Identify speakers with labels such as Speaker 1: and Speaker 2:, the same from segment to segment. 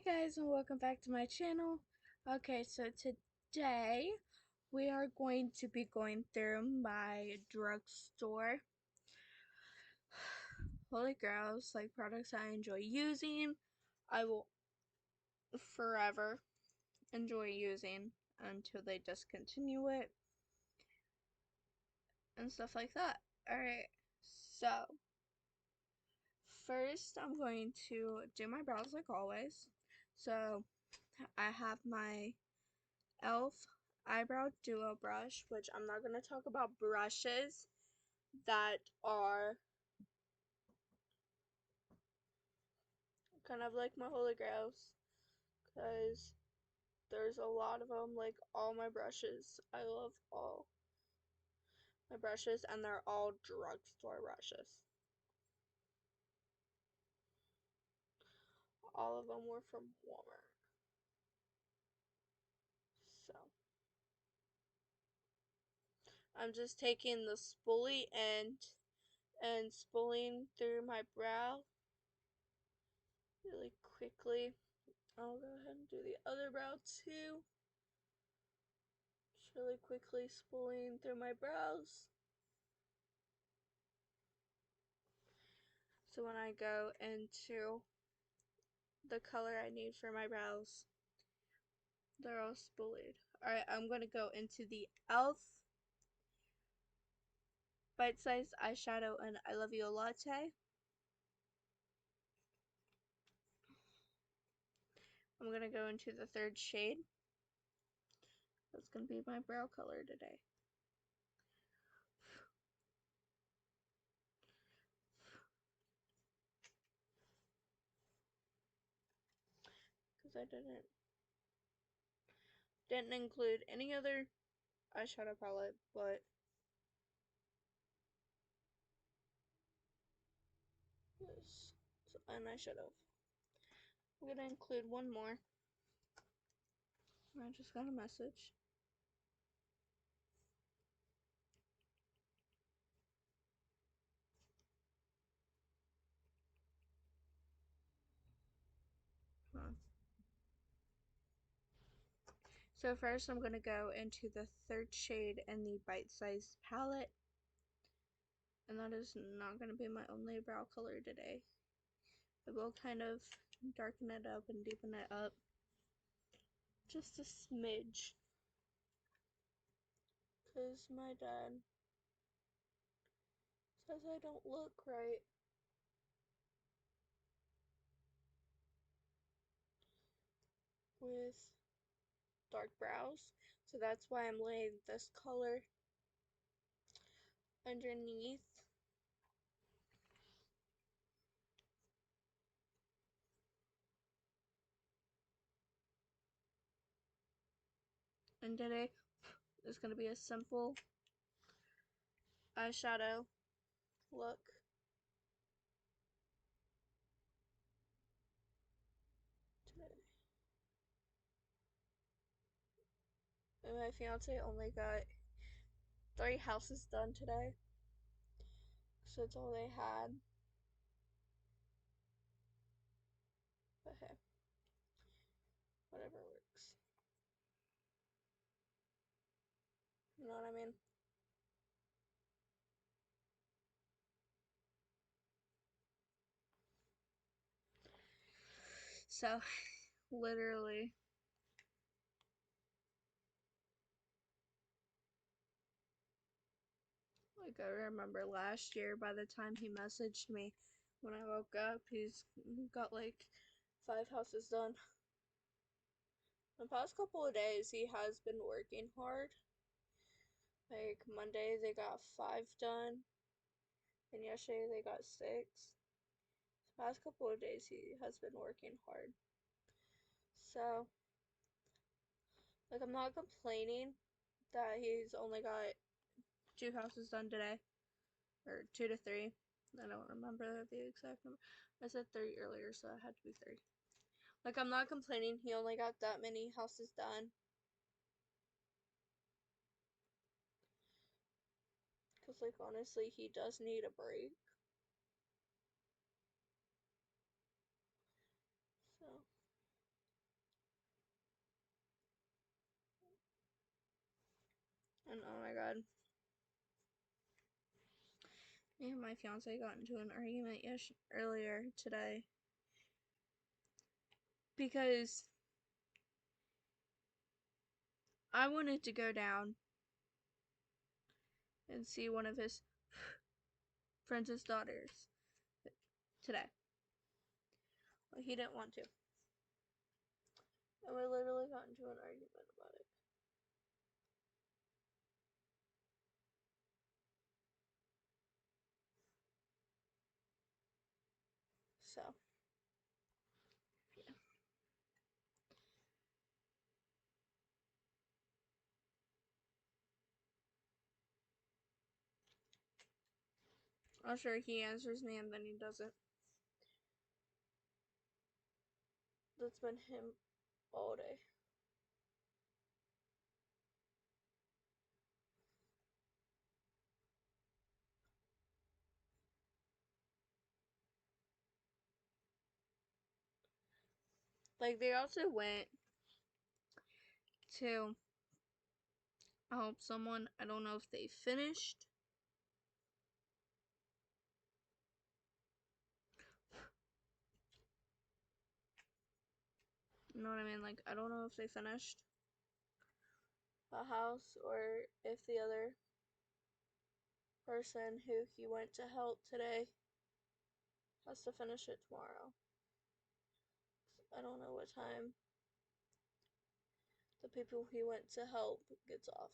Speaker 1: Guys, and welcome back to my channel. Okay, so today we are going to be going through my drugstore holy grails, like products I enjoy using. I will forever enjoy using until they discontinue it and stuff like that. Alright, so first I'm going to do my brows like always. So I have my e.l.f. eyebrow duo brush, which I'm not going to talk about brushes that are kind of like my holy grails, because there's a lot of them. Like all my brushes, I love all my brushes, and they're all drugstore brushes. All of them were from Walmart. So I'm just taking the spoolie end and spooling through my brow really quickly. I'll go ahead and do the other brow too. Just really quickly spooling through my brows. So when I go into the color I need for my brows, they're all spooled. Alright, I'm going to go into the e.l.f. Bite Size Eyeshadow and I Love You a Latte. I'm going to go into the third shade. That's going to be my brow color today. Because I didn't include any other eyeshadow palette, but this. And I should have. I'm going to include one more. I just got a message. Huh. So first I'm going to go into the third shade in the Bite Size palette. And that is not going to be my only brow color today. I will kind of darken it up and deepen it up. Just a smidge. Because my dad says I don't look right. With dark brows. So that's why I'm laying this color underneath. And today is going to be a simple eyeshadow look. Today. And my fiance only got 3 houses done today. So that's all they had. But hey, whatever works. You know what I mean? So, literally, like I remember last year, by the time he messaged me when I woke up, he's got like 5 houses done. The past couple of days, he has been working hard. Like Monday, they got 5 done, and yesterday they got 6. The past couple of days, he has been working hard. So, like, I'm not complaining that he's only got 2 houses done today, or 2 to 3. I don't remember the exact number. I said 3 earlier, so it had to be 3. Like, I'm not complaining he only got that many houses done. Because, like, honestly, he does need a break. So, And oh my god, me and my fiance got into an argument earlier today because I wanted to go down and see one of his friends' daughters today. But he didn't want to. And we literally got into an argument about it. So, yeah. I'm sure he answers me and then he doesn't. That's been him all day. Like, they also went to help someone. I don't know if they finished. You know what I mean? Like, I don't know if they finished the house or if the other person who he went to help today has to finish it tomorrow. I don't know what time the people he went to help gets off.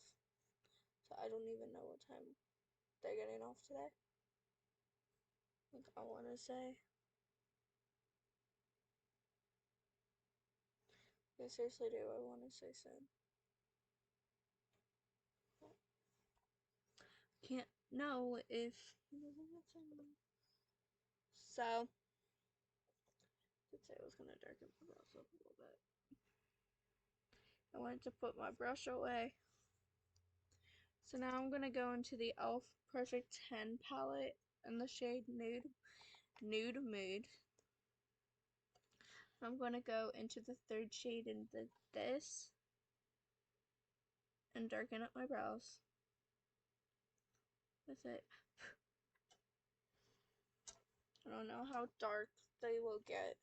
Speaker 1: So I don't even know what time they're getting off today. Like, I want to say. I seriously do. I want to say soon. Can't know if so. I did say I was gonna darken my brows up a little bit. I wanted to put my brush away. So now I'm gonna go into the e.l.f. Perfect 10 palette in the shade Nude Mood. I'm gonna go into the third shade in this and darken up my brows with it. I don't know how dark they will get.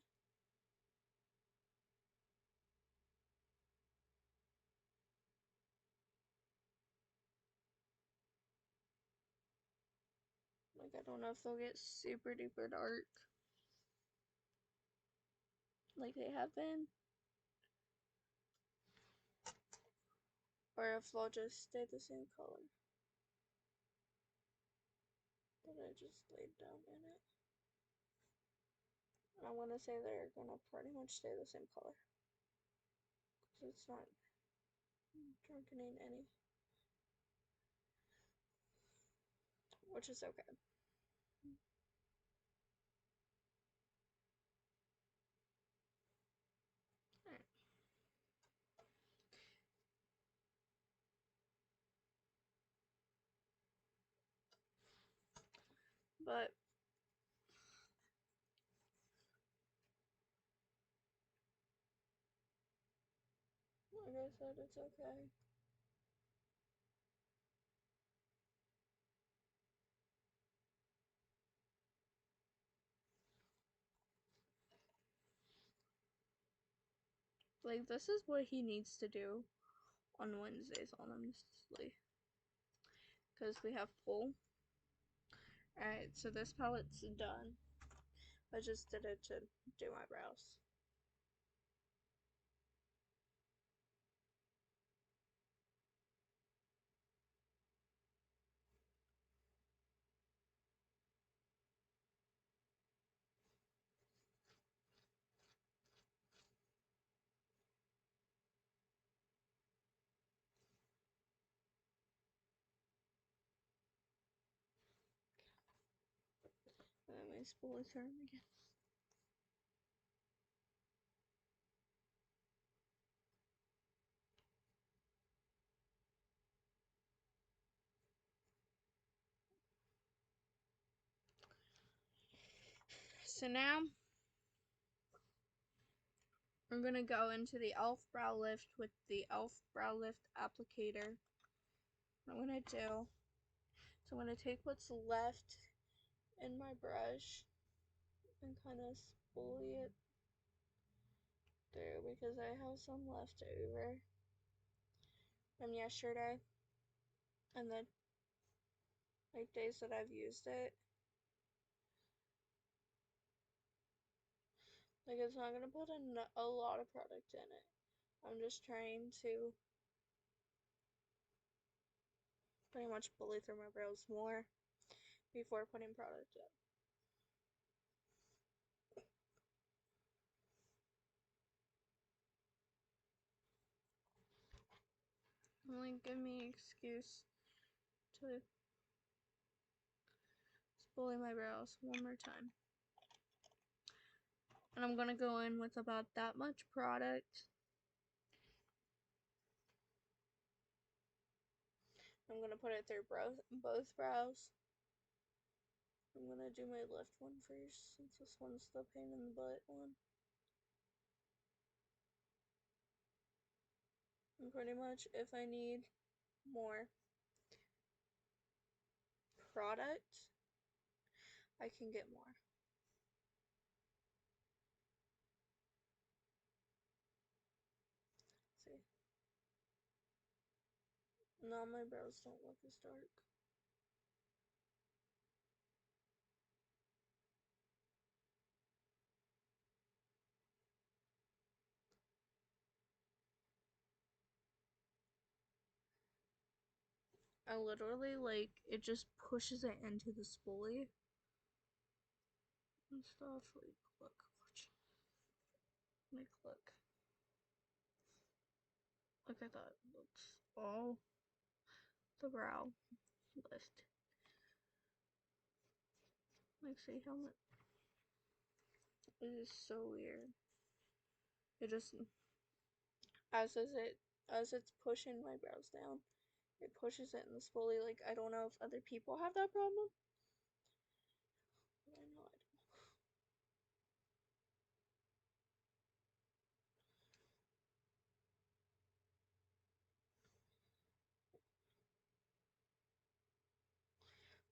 Speaker 1: Like, I don't know if they'll get super duper dark like they have been, or if they'll just stay the same color that I just laid down in it. And I'm gonna say they're gonna pretty much stay the same color because it's not darkening any, which is okay. Alright. But like I said, it's okay. Like, this is what he needs to do on Wednesdays, honestly. Because we have pool. Alright, so this palette's done. I just did it to do my brows. And then my spool is turning again. So now I'm gonna go into the e.l.f. Brow Lift with the e.l.f. Brow Lift applicator what I'm gonna do, so I'm gonna take what's left in my brush and kind of spoolie it through because I have some left over from yesterday and the like days that I've used it. Like, it's not gonna put a lot of product in it. I'm just trying to pretty much bully through my brows more before putting product in. Only give me an excuse to bully my brows one more time. And I'm gonna go in with about that much product. I'm gonna put it through both brows. I'm gonna do my left one first since this one's the pain in the butt one. And pretty much if I need more product, I can get more. See? Now my brows don't look as dark. I literally, like, it just pushes it into the spoolie and stuff. Like, look, watch. Like, look. Look at that. Looks all the brow list. Like, see how much? It is so weird. It just, as it's pushing my brows down, it pushes it in the spoolie. Like, I don't know if other people have that problem, but I know I do.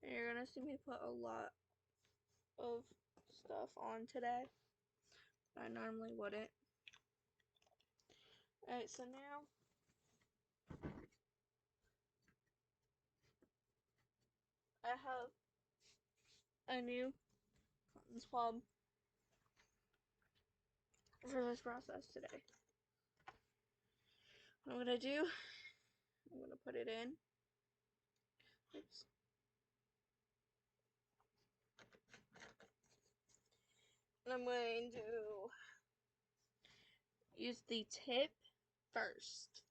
Speaker 1: And you're gonna see me put a lot of stuff on today. I normally wouldn't. Alright, so now I have a new cotton swab for this process today. What I'm gonna do, I'm gonna put it in. Oops. And I'm going to use the tip first.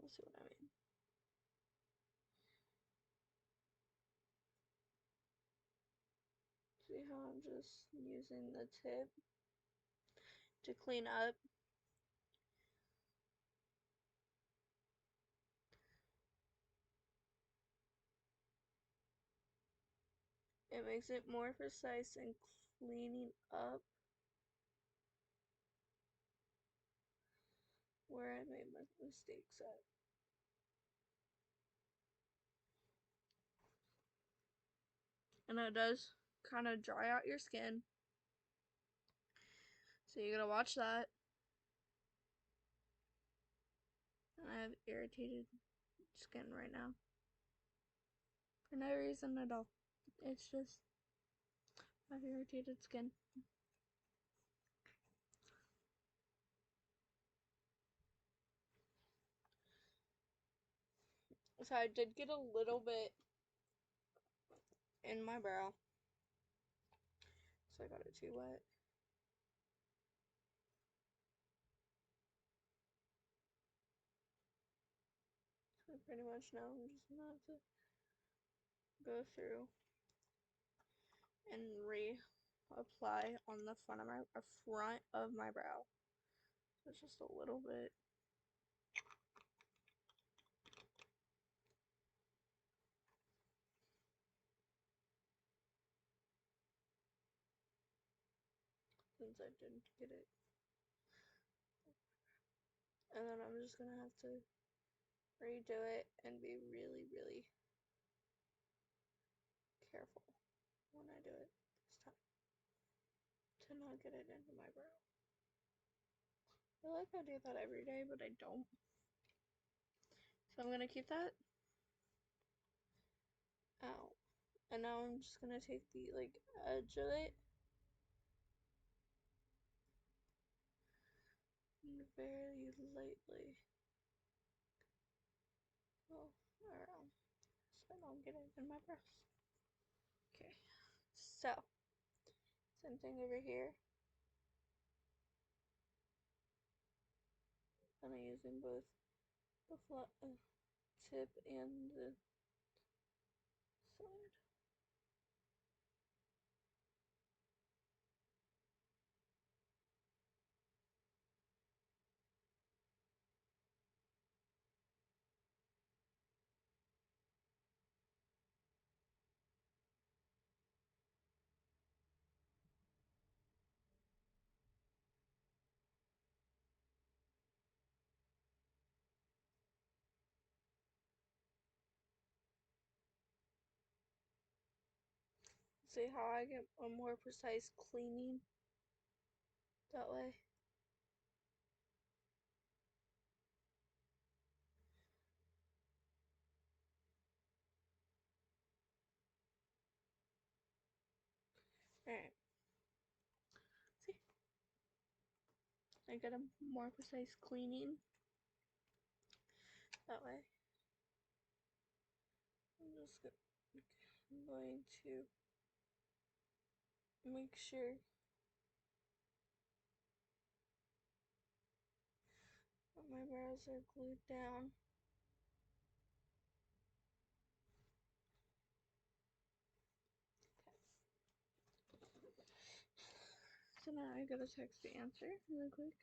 Speaker 1: Let's see what I mean. See how I'm just using the tip to clean up. It makes it more precise in cleaning up where I made my mistakes at. And it does kind of dry out your skin. So you're gonna watch that. And I have irritated skin right now. For no reason at all. It's just I have irritated skin. So I did get a little bit in my brow. So I got it too wet. So pretty much now I'm just gonna have to go through and reapply on the front of my brow. So it's just a little bit. Since I didn't get it. And then I'm just gonna have to redo it and be really, really careful when I do it this time to not get it into my brow. I feel like I do that every day, but I don't. So I'm gonna keep that out. And now I'm just gonna take the edge of it and very lightly go around so I don't get it in my brows. Okay, so same thing over here. I'm using both the flat tip and the side. See how I get a more precise cleaning that way? Alright. See? I get a more precise cleaning that way. I'm going to make sure that my brows are glued down. So now I gotta text the answer really quick.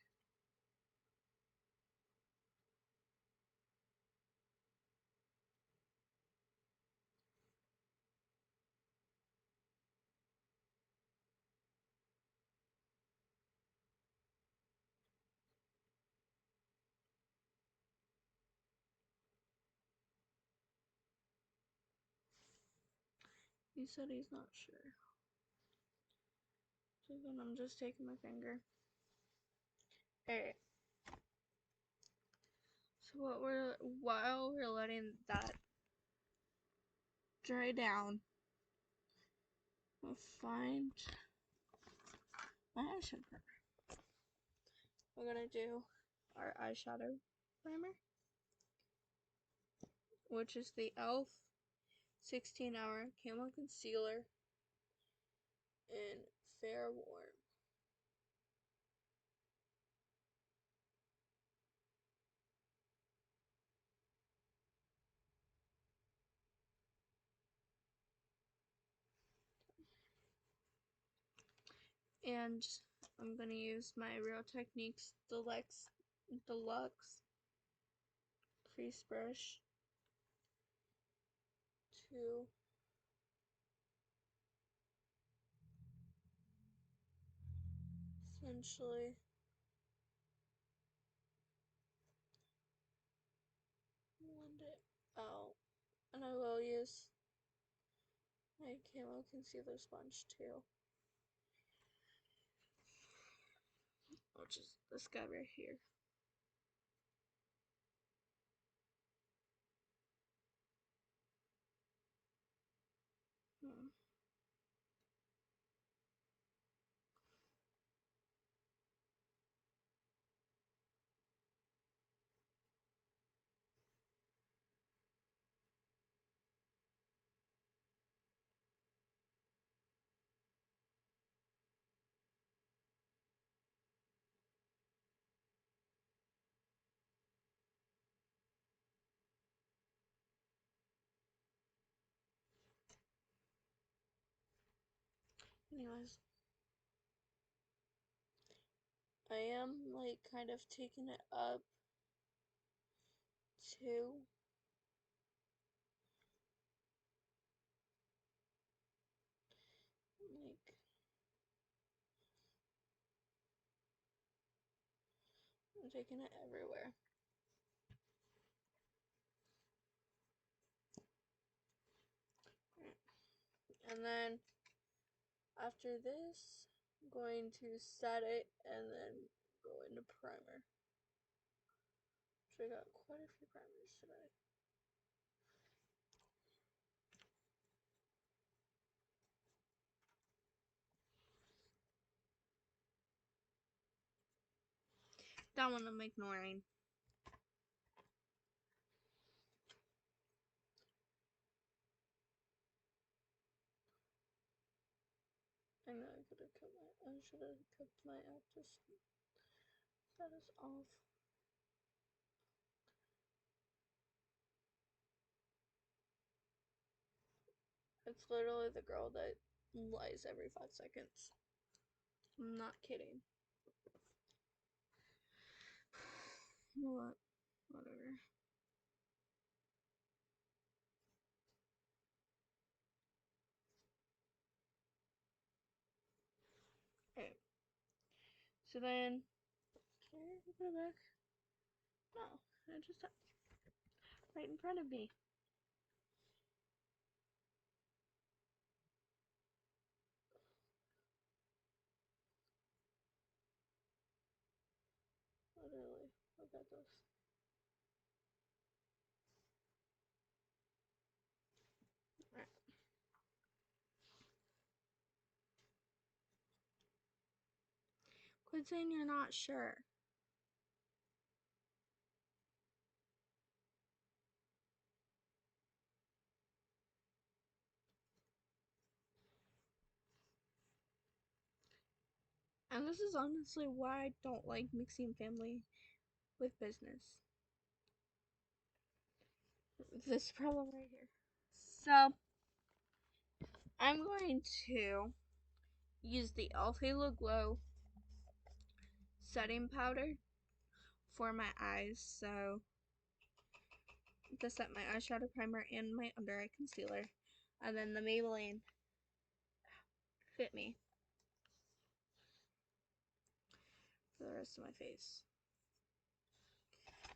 Speaker 1: He said he's not sure. So then I'm just taking my finger. Alright. So while we're letting that dry down, I'll find my eyeshadow. We're gonna do our eyeshadow primer, which is the e.l.f. 16-hour Camo Concealer in Fair Warm. And I'm gonna use my Real Techniques Deluxe crease brush to essentially blend it out. And I will use my Camo Concealer sponge too, which is this guy right here. Hmm. Anyways, I am kind of taking it up to I'm taking it everywhere. And then after this, I'm going to set it and then go into primer. So I got quite a few primers today. That one I'm ignoring. I know I should have kept my active status off. It's literally the girl that lies every 5 seconds. I'm not kidding. You know what? Whatever. Okay. So then, can I put it back? No, I just right in front of me. Literally, look at this. Alright. Quit saying you're not sure. And this is honestly why I don't like mixing family with business. This problem right here. So, I'm going to use the e.l.f. Halo Glow setting powder for my eyes. So, to set my eyeshadow primer and my under eye concealer. And then the Maybelline Fit Me for the rest of my face.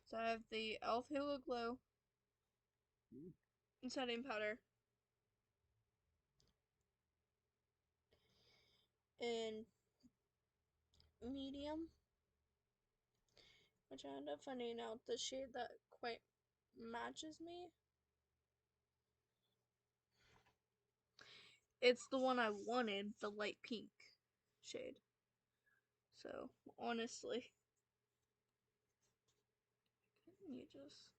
Speaker 1: So I have the e.l.f. Halo Glow setting powder in medium, which I ended up finding out the shade that quite matches me. It's the one I wanted, the light pink shade. So honestly, you just,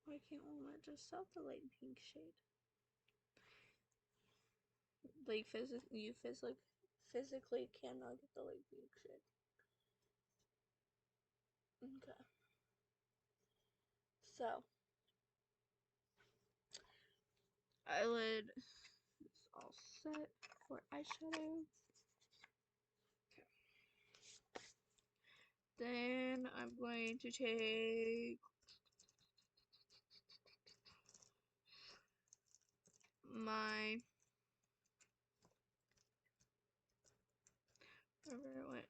Speaker 1: why can't Walmart just sell the light pink shade? Like you physically cannot get the light pink shade. Okay. So eyelid is all set for eyeshadow. Okay. Then I'm going to take my wherever it went.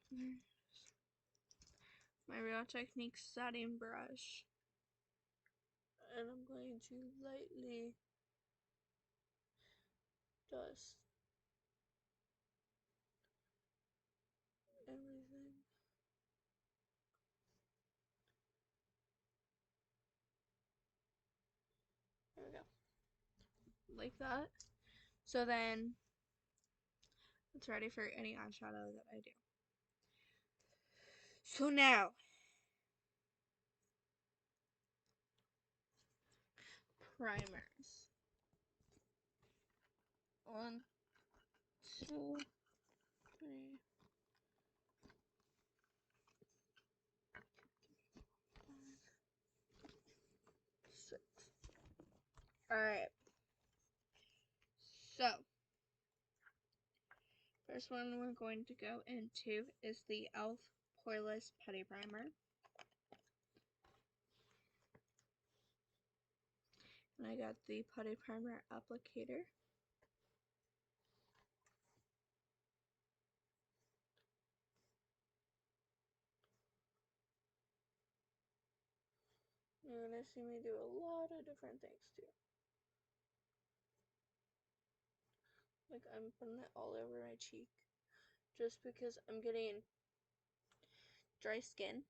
Speaker 1: My Real Techniques satin brush. And I'm going to lightly dust everything. There we go. Like that. So then it's ready for any eyeshadow that I do. So now primers. 1, 2, 3, 5, 6. Alright. So first one we're going to go into is the e.l.f. Poreless Putty Primer. And I got the Putty Primer applicator. You're gonna see me do a lot of different things too. Like, I'm putting it all over my cheek just because I'm getting dry skin.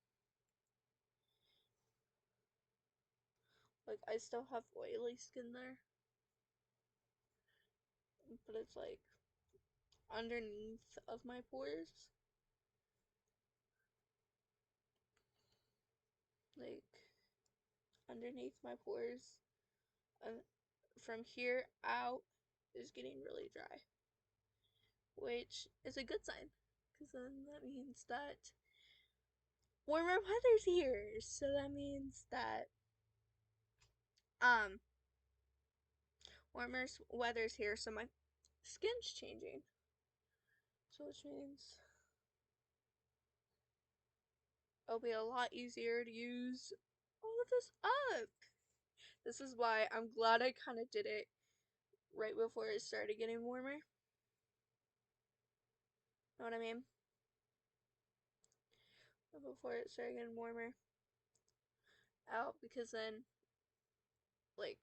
Speaker 1: Like, I still have oily skin there, but it's like underneath of my pores. Like, underneath my pores, and from here out is getting really dry, which is a good sign, because then that means that warmer weather's here. So that means that um warmer weather's here, so my skin's changing. So which means it'll be a lot easier to use all of this up. This is why I'm glad I kind of did it right before it started getting warmer. Know what I mean? Before it started getting warmer out, because then, like,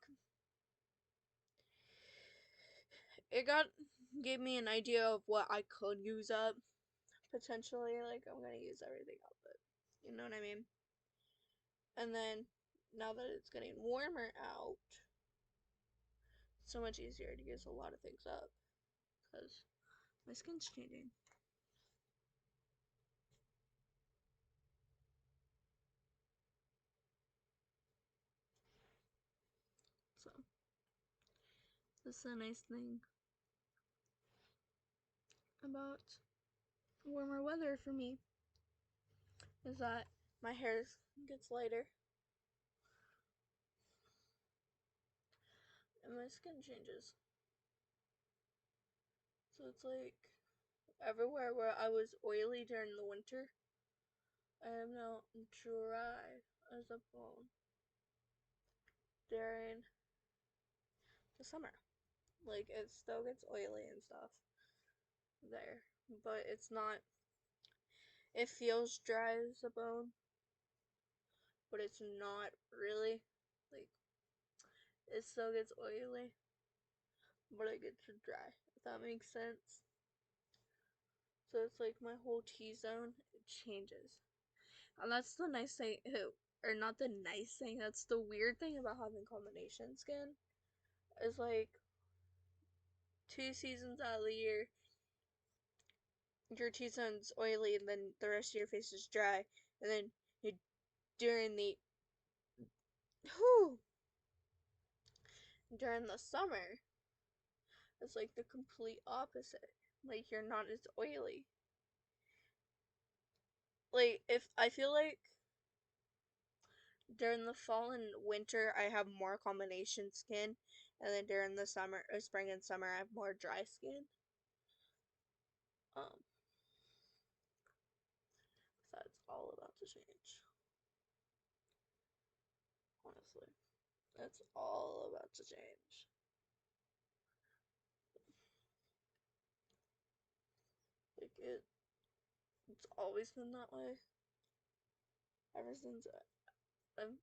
Speaker 1: it gave me an idea of what I could use up potentially. Like, I'm gonna use everything up, but you know what I mean? And then now that it's getting warmer out, it's so much easier to use a lot of things up because my skin's changing. So this is a nice thing about warmer weather for me, is that my hair gets lighter and my skin changes. So it's like everywhere where I was oily during the winter, I am now dry as a bone during the summer. Like, it still gets oily and stuff there, but it's not, it feels dry as a bone, but it's not really. Like, it still gets oily, but it gets dry, if that makes sense. So it's like my whole T-zone, it changes. And that's the nice thing, or not the nice thing, that's the weird thing about having combination skin, is like 2 seasons out of the year, your T-zone's oily and then the rest of your face is dry. And then you, during the whew, during the summer, it's like the complete opposite. Like, you're not as oily. Like, if I feel like during the fall and winter I have more combination skin, and then during the summer or spring and summer I have more dry skin. Um that's all about to change. Honestly. That's all about to change. Like, it's always been that way. Ever since I've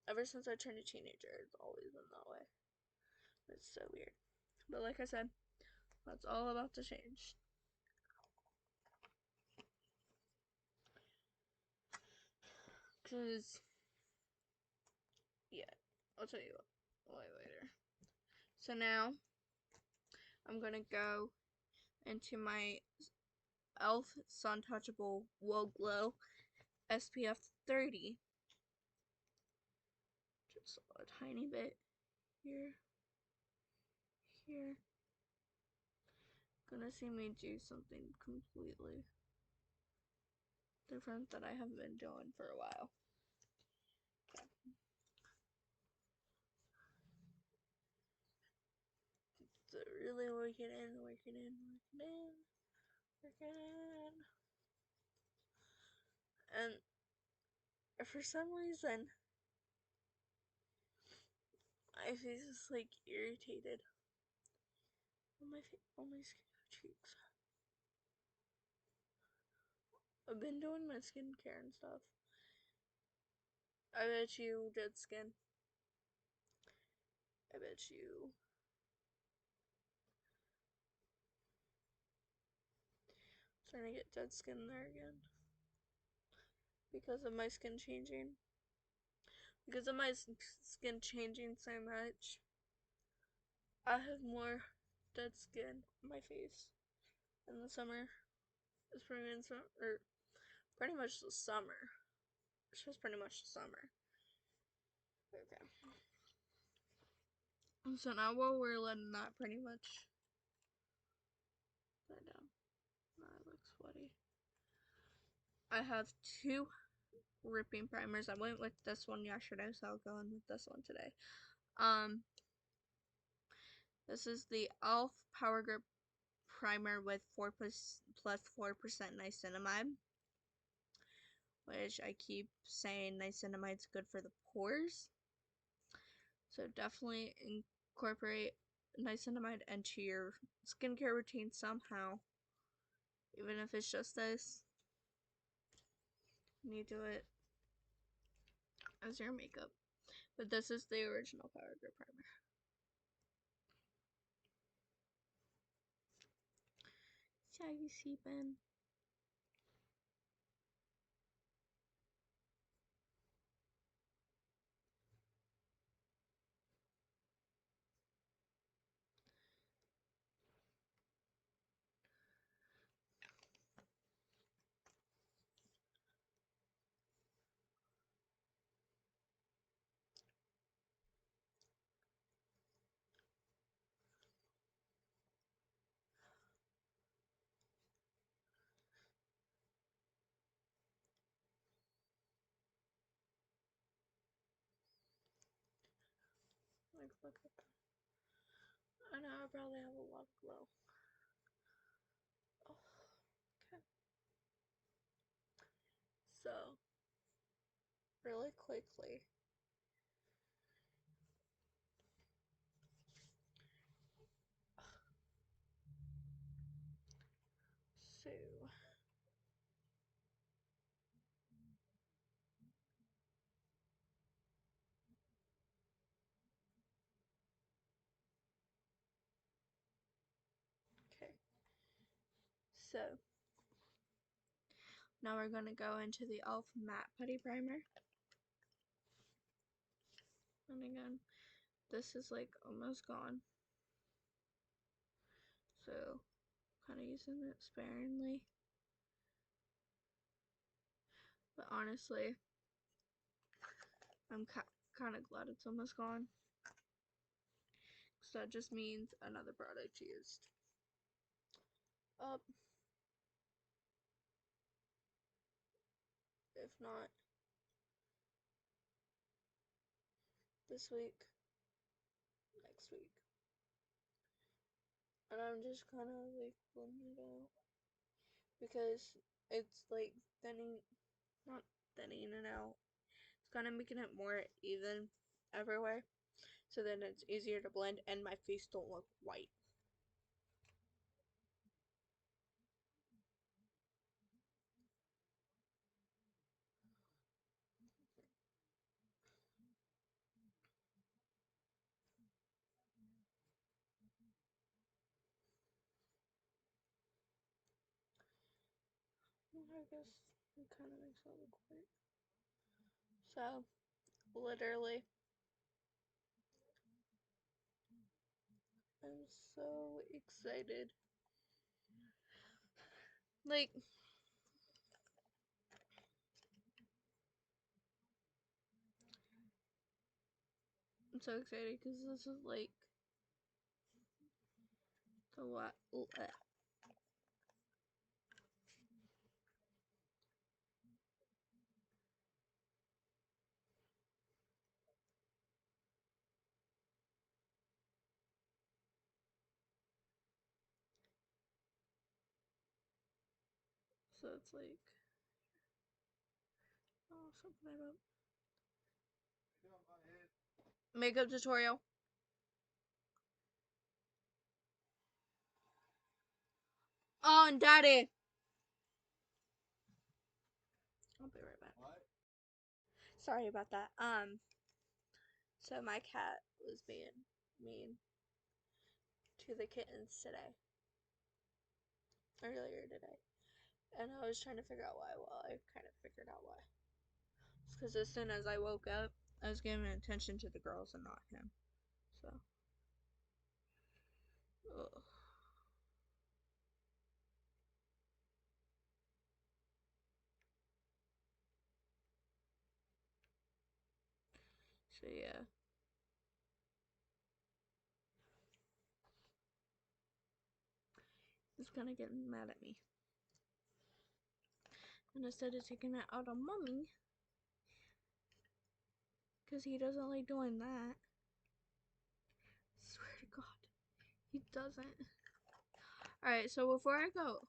Speaker 1: ever since I turned a teenager, it's always been that way. It's so weird. But like I said, that's all about to change. Cause yeah, I'll tell you why later. So now I'm gonna go into my Elf Sun Touchable Woe Glow SPF 30. Just a tiny bit here, here. Gonna see me do something completely different that I haven't been doing for a while. Okay. So really work it in, work it in, work it in, work it in. And for some reason, my face is like irritated on my cheeks. I've been doing my skincare and stuff. I bet you dead skin. I bet you Starting to get dead skin there again. Because of my skin changing. Because of my skin changing so much, I have more dead skin on my face in the summer. It's pretty much the summer. It's just pretty much the summer. Okay. So now we're letting that pretty much die down. Now I look sweaty. I have two ripping primers. I went with this one yesterday, so I'll go in with this one today. This is the e.l.f. Power Grip Primer with 4% niacinamide, which I keep saying niacinamide's good for the pores. So definitely incorporate niacinamide into your skincare routine somehow. Even if it's just this, you do it as your makeup. But this is the original Power Grip Primer. See how you seep in? Like, look at that. I know I probably have a lot of glow. Oh, okay. So, really quickly, so okay. So now we're gonna go into the e.l.f. Matte Putty Primer. And again, this is like almost gone. So kind of using it sparingly. But honestly, I'm kind of glad it's almost gone. So that just means another product used up. If not this week, next week. And I'm just kind of like blending it out. Because it's like not thinning it out. It's kind of making it more even everywhere. So then it's easier to blend and my face don't look white. I guess it kind of makes it look white. So, literally, I'm so excited. Like, I'm so excited because this is like the what? So it's like, oh, something about makeup tutorial. Oh, and daddy. I'll be right back. What? Sorry about that. So my cat was being mean to the kittens today. Earlier today. And I was trying to figure out why. Well, I kind of figured out why. It's because as soon as I woke up, I was giving attention to the girls and not him. So, ugh. So yeah. He's gonna get mad at me. And instead of taking it out on mommy, because he doesn't like doing that. I swear to God, he doesn't. Alright, so before I go,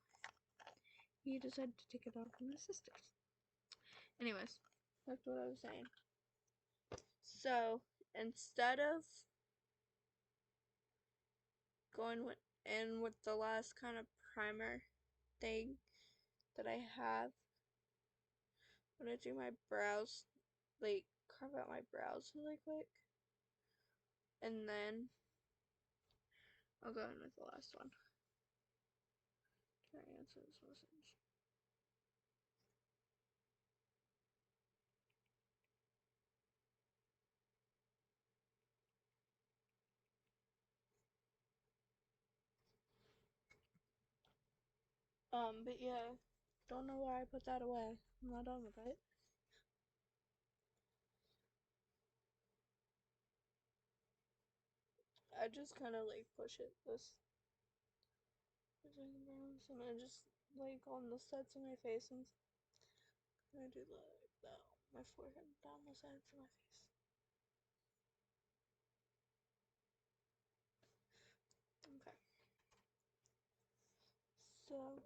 Speaker 1: he decided to take it out on his sisters. Anyways, that's what I was saying. So, instead of going in with the last kind of primer thing that I have, I'm gonna do my brows, like carve out my brows really quick, and then I'll go in with the last one. Can I answer this message? But yeah, don't know why I put that away. I'm not done with it. I just kind of like push it this between the brows, and I just like on the sides of my face, and I do like that on my forehead, down the sides of my face. Okay. So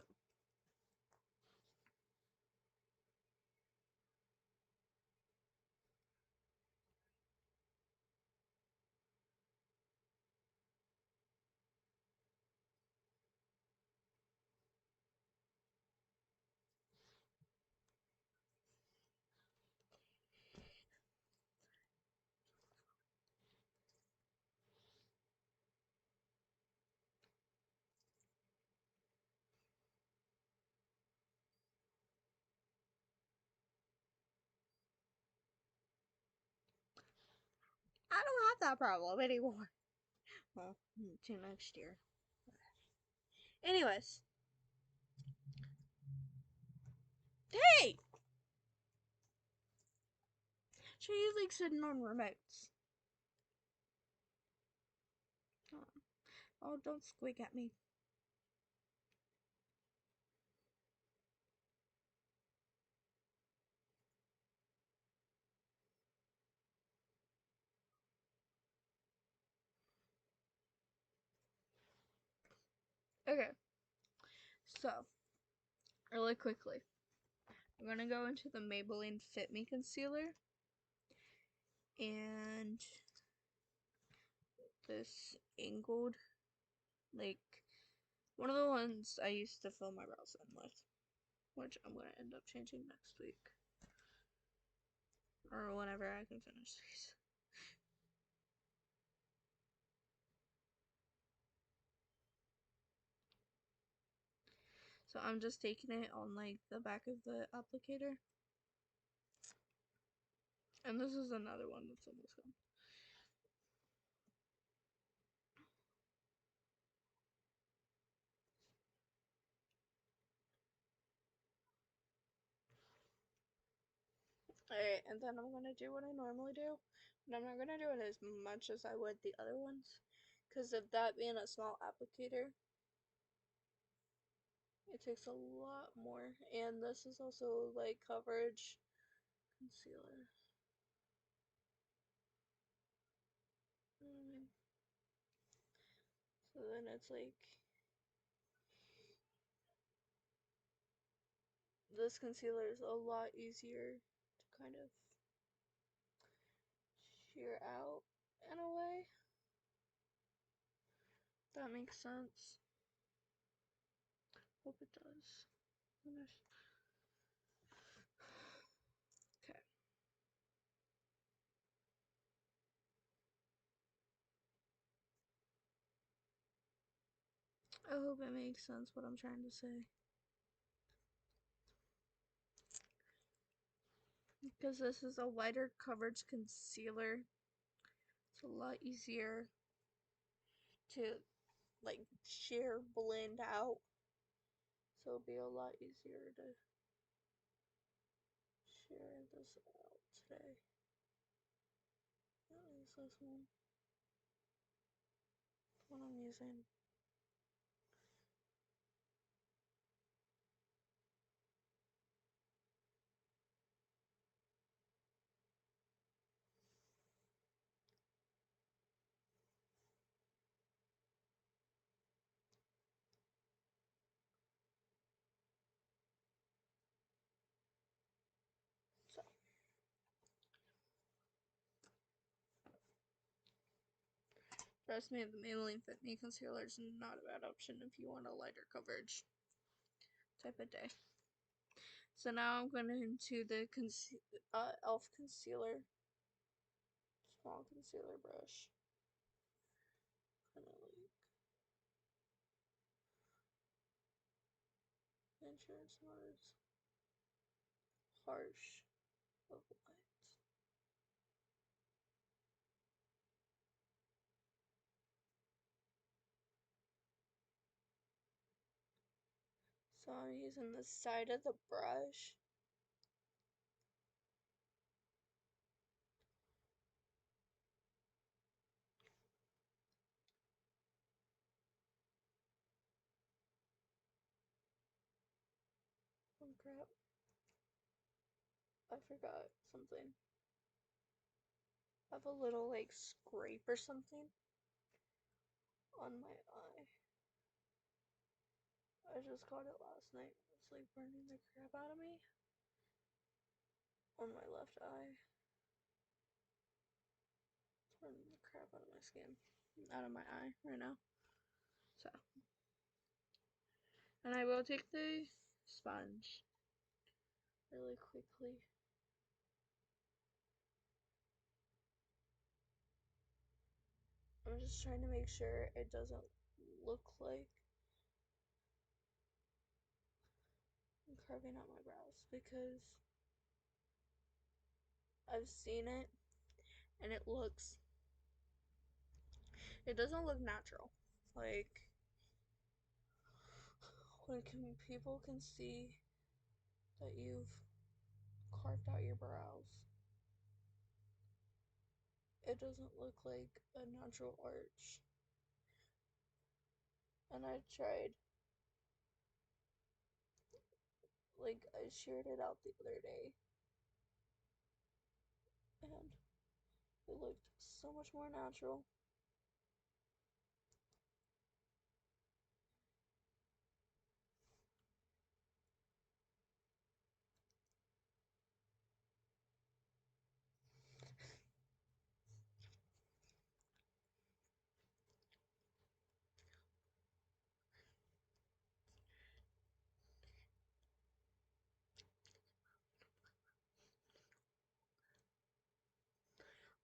Speaker 1: I don't have that problem anymore. Well, to next year. Anyways. Hey! She's like sitting on remotes. Oh, don't squeak at me. Okay. So, really quickly, I'm gonna go into the Maybelline Fit Me Concealer and this angled, like, one of the ones I used to fill my brows in with, which I'm gonna end up changing next week. Or whenever I can finish these. So I'm just taking it on like the back of the applicator. And this is another one that's almost gone. Alright, and then I'm gonna do what I normally do. But I'm not gonna do it as much as I would the other ones. Because of that being a small applicator, it takes a lot more. And this is also like coverage concealer. So then it's like this concealer is a lot easier to kind of sheer out in a way. That makes sense. Hope it does. Okay. I hope it makes sense what I'm trying to say. because this is a lighter coverage concealer. It's a lot easier to like sheer blend out. So it'll be a lot easier to sheer this out today. What is this one? What I'm using. So trust me, the Maybelline Fit Me concealer is not a bad option if you want a lighter coverage type of day. So now I'm going into the e.l.f. concealer, small concealer brush. Kind of like make sure it's not as harsh of light. So I'm using the side of the brush. Oh crap. I forgot something. I have a little like scrape or something on my eye. I just caught it last night. It's like burning the crap out of me on my left eye. It's burning the crap out of my skin, out of my eye right now. So, and I will take the sponge really quickly. I'm just trying to make sure it doesn't look like I'm carving out my brows, because I've seen it and it doesn't look natural. Like when people can see that you've carved out your brows, it doesn't look like a natural arch. And I tried, like I sheared it out the other day and it looked so much more natural.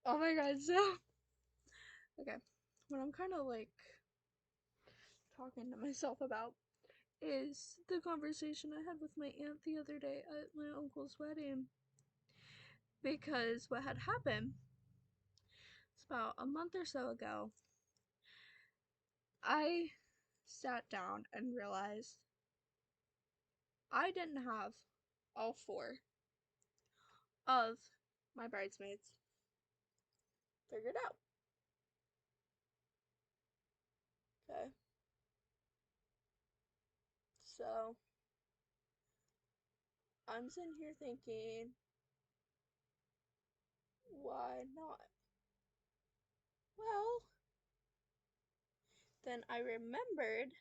Speaker 1: Oh my god, so okay. What I'm kind of like talking to myself about is the conversation I had with my aunt the other day at my uncle's wedding. Because what had happened was about a month or so ago, I sat down and realized I didn't have all four of my bridesmaids figured out. Okay. So I'm sitting here thinking, why not? Well, then I remembered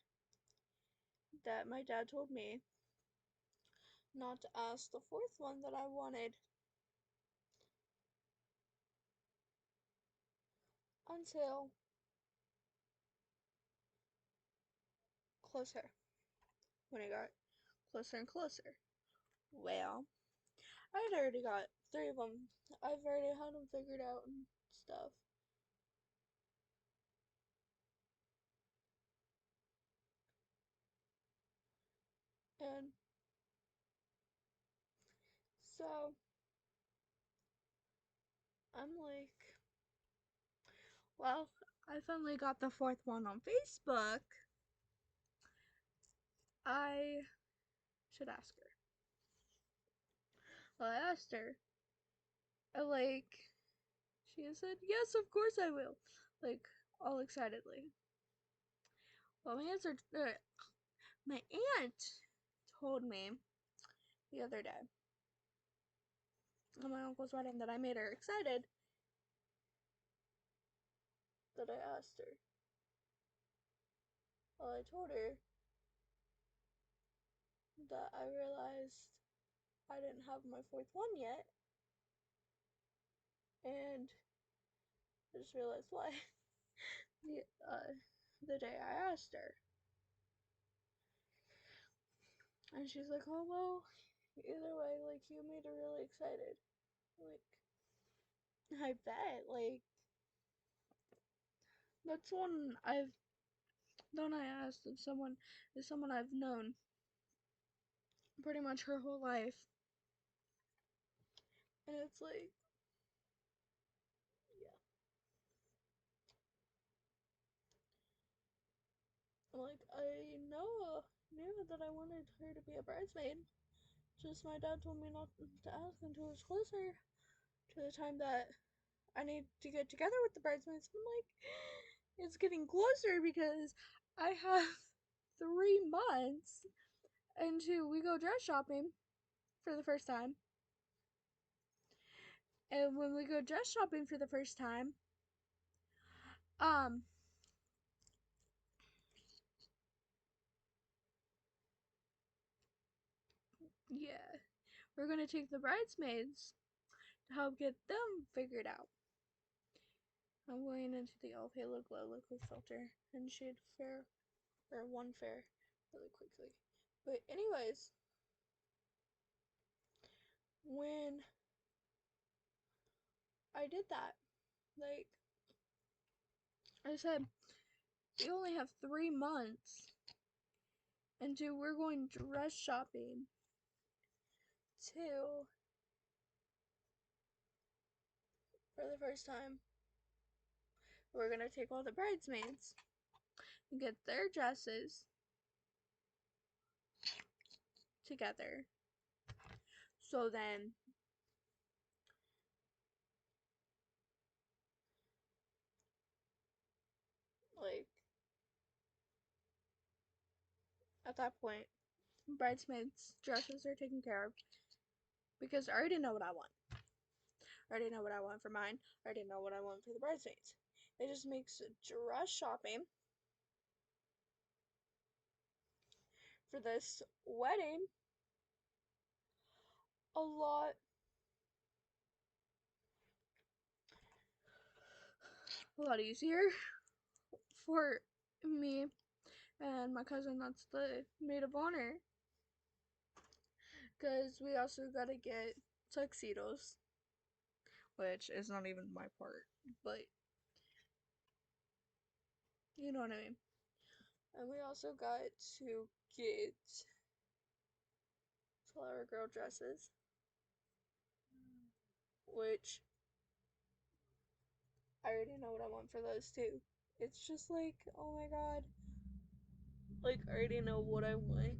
Speaker 1: that my dad told me not to ask the fourth one that I wanted until closer, when it got closer and closer. Well, I'd already got three of them. I've already had them figured out and stuff. And so I'm like, well, I finally got the fourth one on Facebook. I should ask her. Well, I asked her. Like, she said, yes, of course I will. Like, all excitedly. Well, my aunt told me the other day on my uncle's wedding that I made her excited that I asked her. Well, I told her that I realized I didn't have my fourth one yet, and I just realized why the, the day I asked her. And she's like, oh, well, either way, like, you made her really excited. Like, I bet, like, that's one I asked if someone is someone I've known pretty much her whole life. And it's like, yeah. Like, I knew that I wanted her to be a bridesmaid. Just my dad told me not to ask until it was closer to the time that I need to get together with the bridesmaids. I'm like, it's getting closer because I have 3 months until we go dress shopping for the first time. And when we go dress shopping for the first time, um, yeah, we're gonna take the bridesmaids to help get them figured out. I'm going into the All Halo Glow liquid filter and shade fair, or one fair, really quickly. But anyways, when I did that, like I said, we only have 3 months until we're going dress shopping to for the first time. We're gonna take all the bridesmaids and get their dresses together. So then like at that point, bridesmaids' dresses are taken care of because I already know what I want. I already know what I want for mine. I already know what I want for the bridesmaids. It just makes dress shopping for this wedding a lot easier for me and my cousin that's the maid of honor, because we also gotta get tuxedos, which is not even my part, but you know what I mean. And we also got to get flower girl dresses, which I already know what I want for those too. It's just like, oh my god, like I already know what I want,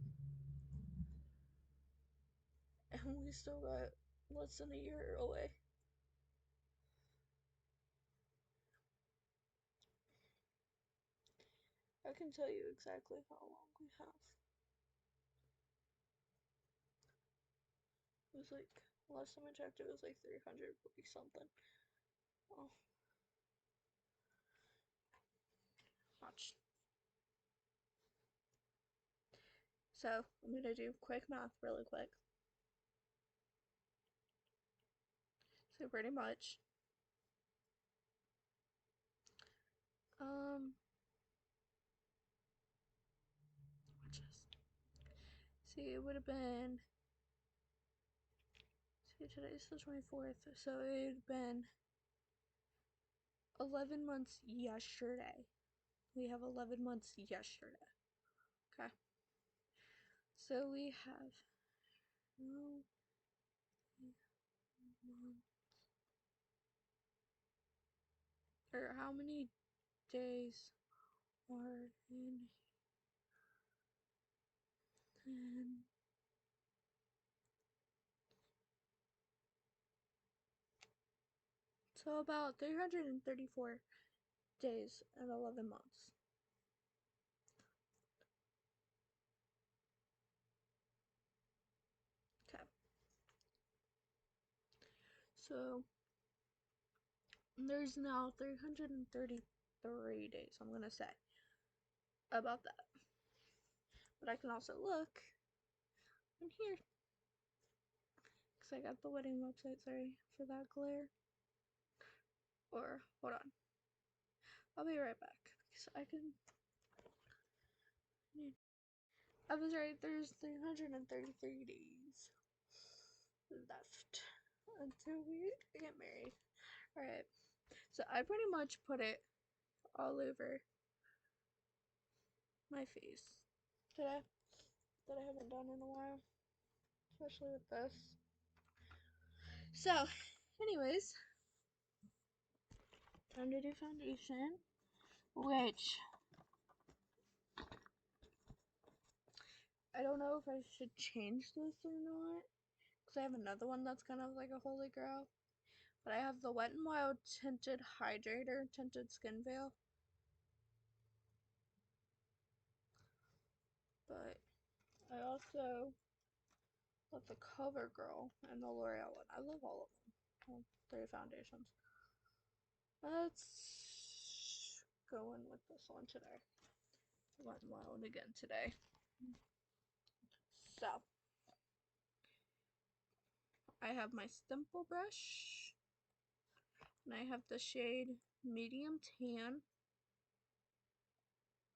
Speaker 1: and we still got less than a year away. I can tell you exactly how long we have. It was like, last time I checked, it was like 300 something. Oh, watch. So, I'm gonna do quick math really quick. So, pretty much, watch this. See, it would have been, see, today's the 24th, so it would have been 11 months yesterday. We have 11 months yesterday. Okay. So we have 2 months or how many days are in 10. So about 334 days and 11 months. Okay. So there's now 333 days, I'm gonna say, about that. But I can also look in here. Because I got the wedding website, sorry for that glare. Or, hold on. I'll be right back. Because I can... I was right, there's 333 days left until we get married. Alright, so I pretty much put it all over my face today that I haven't done in a while, especially with this. So, anyways, time to do foundation, which I don't know if I should change this or not, because I have another one that's kind of like a holy grail. But I have the Wet n Wild Tinted Hydrator Tinted Skin Veil. But I also love the CoverGirl and the L'Oreal one. I love all of them. Well, 3 foundations. Let's go in with this one today. Wet n Wild again today. So, I have my stipple brush. And I have the shade Medium Tan,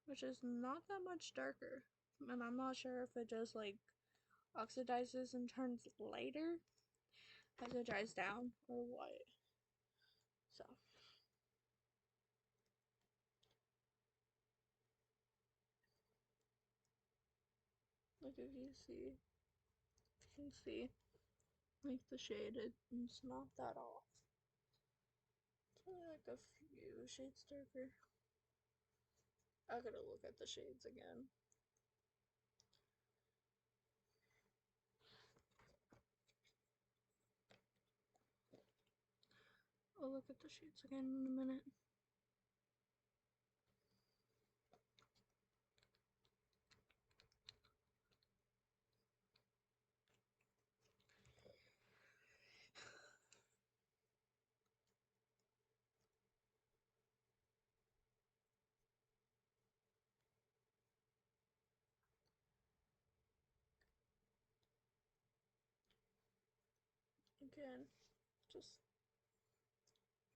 Speaker 1: which is not that much darker. And I'm not sure if it just like oxidizes and turns lighter as it dries down or what. So, like if you can see like the shade, it's not that off. It's only like a few shades darker. I gotta look at the shades again. I'll look at the shades again in a minute. Again, just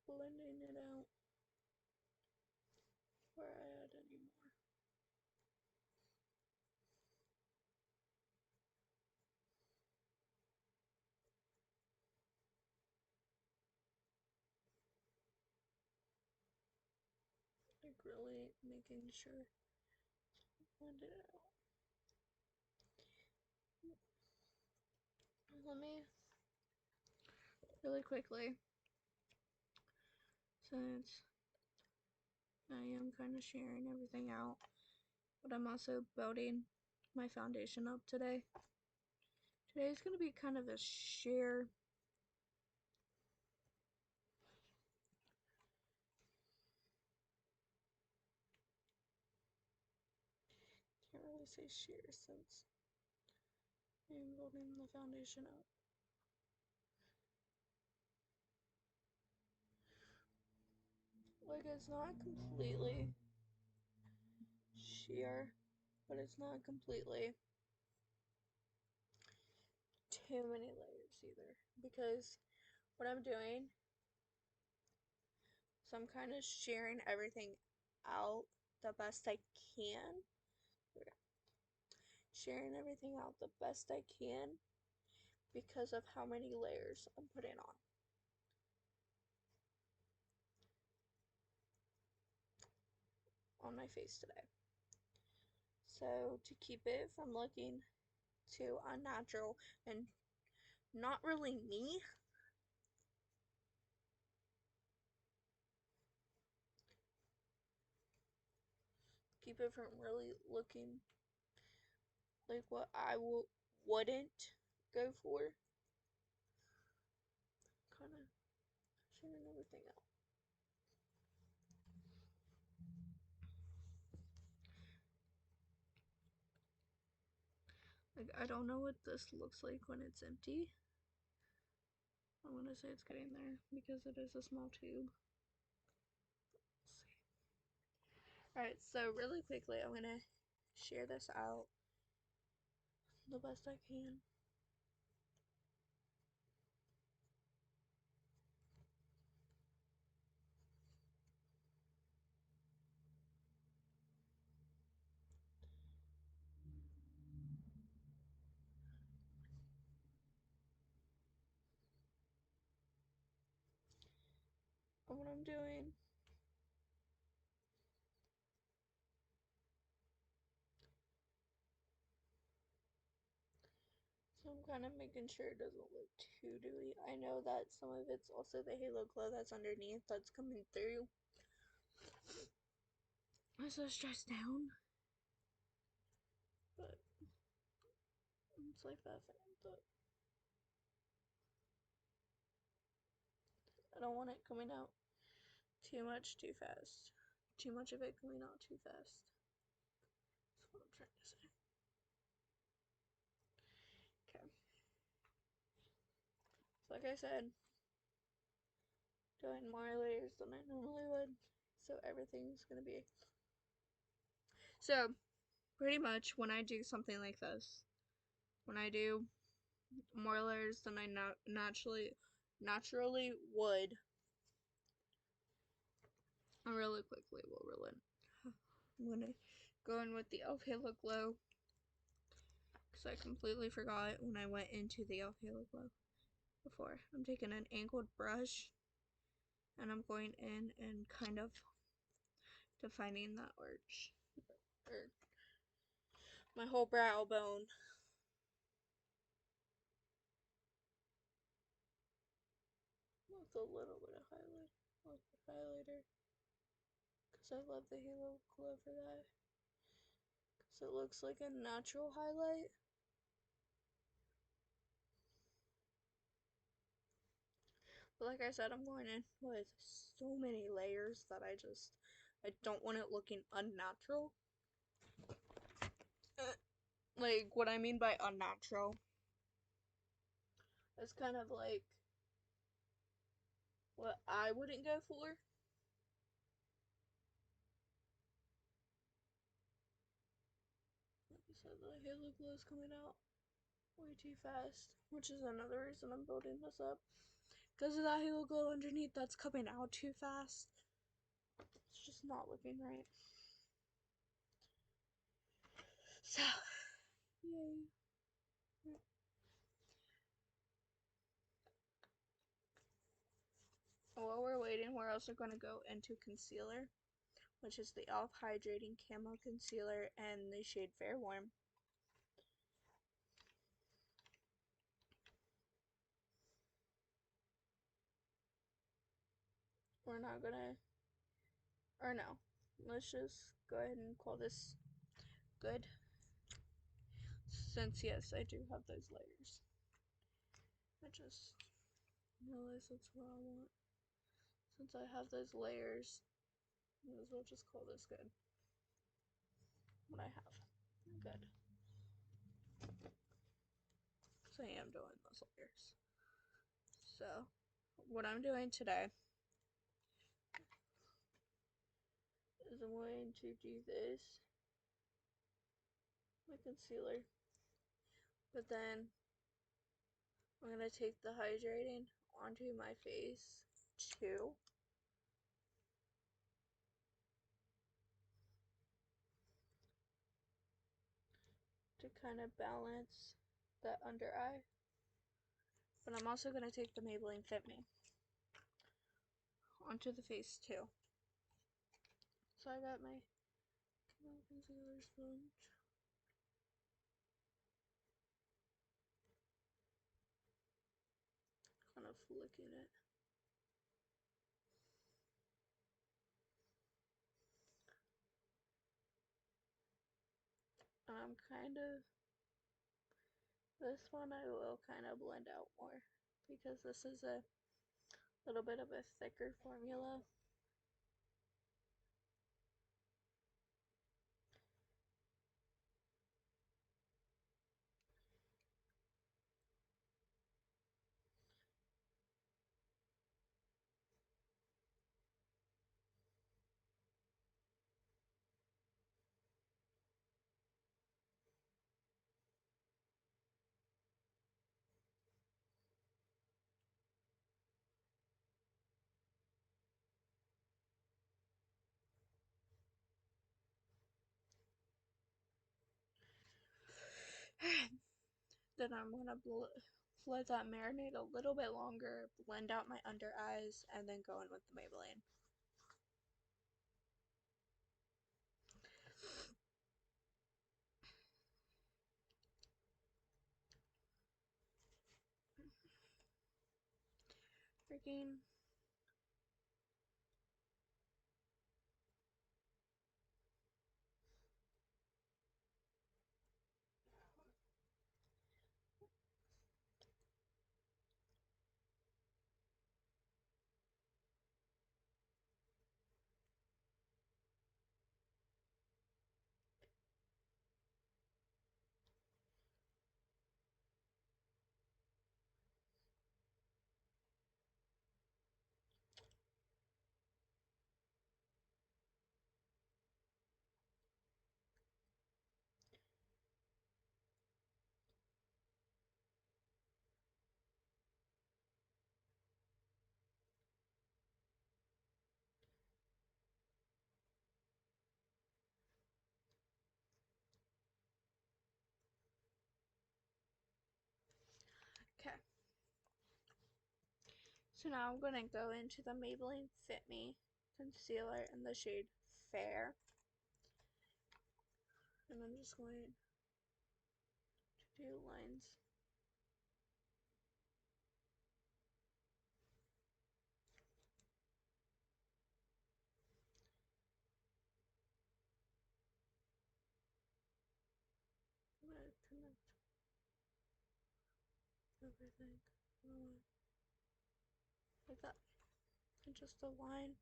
Speaker 1: blending it out before I add any more. Like really making sure blend it out. Let me really quickly, since I am kind of sharing everything out, but I'm also building my foundation up today. Today's going to be kind of a share. Can't really say share since I'm building the foundation up. Like it's not completely sheer, but it's not completely too many layers either. Because what I'm doing, so I'm kind of sharing everything out the best I can. Sharing everything out the best I can because of how many layers I'm putting on my face today. So to keep it from looking too unnatural and not really me, keep it from really looking like what I wouldn't go for. Kind of sharing everything out. Like, I don't know what this looks like when it's empty. I want to say it's getting there because it is a small tube. Alright, so really quickly, I'm gonna share this out the best I can. And what I'm doing so I'm kind of making sure it doesn't look too dewy. I know that some of it's also the halo glow that's underneath that's coming through. I'm so stressed down. But it's like that thing. But I don't want it coming out too much too fast. Too much of it coming out too fast. That's what I'm trying to say. Okay. So like I said, doing more layers than I normally would. So everything's gonna be. So pretty much when I do something like this, when I do more layers than I naturally would, I really quickly will roll in. I'm gonna go in with the Elf Halo Glow because I completely forgot when I went into the Elf Halo Glow before. I'm taking an angled brush and I'm going in and kind of defining that arch, or my whole brow bone. With a little bit of highlighter, because I love the Halo Glow for that, because it looks like a natural highlight. But like I said, I'm going in with so many layers that I don't want it looking unnatural. Like, what I mean by unnatural is kind of like what I wouldn't go for. Like I said, the Halo Glow is coming out way too fast, which is another reason I'm building this up. Because of that Halo Glow underneath that's coming out too fast. It's just not looking right. So, yay. While we're waiting, we're also going to go into concealer, which is the e.l.f. Hydrating Camo Concealer and the shade Fair Warm. We're not gonna, or no, let's just go ahead and call this good, since yes, I do have those layers. I just realized that's what I want. Since I have those layers, might as well just call this good. What I have, good. So I am doing those layers. So, what I'm doing today is I'm going to do this, my concealer, but then I'm going to take the hydrating onto my face too. To kind of balance that under eye. But I'm also going to take the Maybelline Fit Me onto the face too. So I got my concealer sponge. Kind of flicking it. this one I will kind of blend out more because this is a little bit of a thicker formula. Then I'm gonna let that marinate a little bit longer, blend out my under eyes, and then go in with the Maybelline. Freaking. Okay. So now I'm gonna go into the Maybelline Fit Me concealer in the shade Fair. And I'm just going to do lines. I'm gonna connect everything like that. And just a line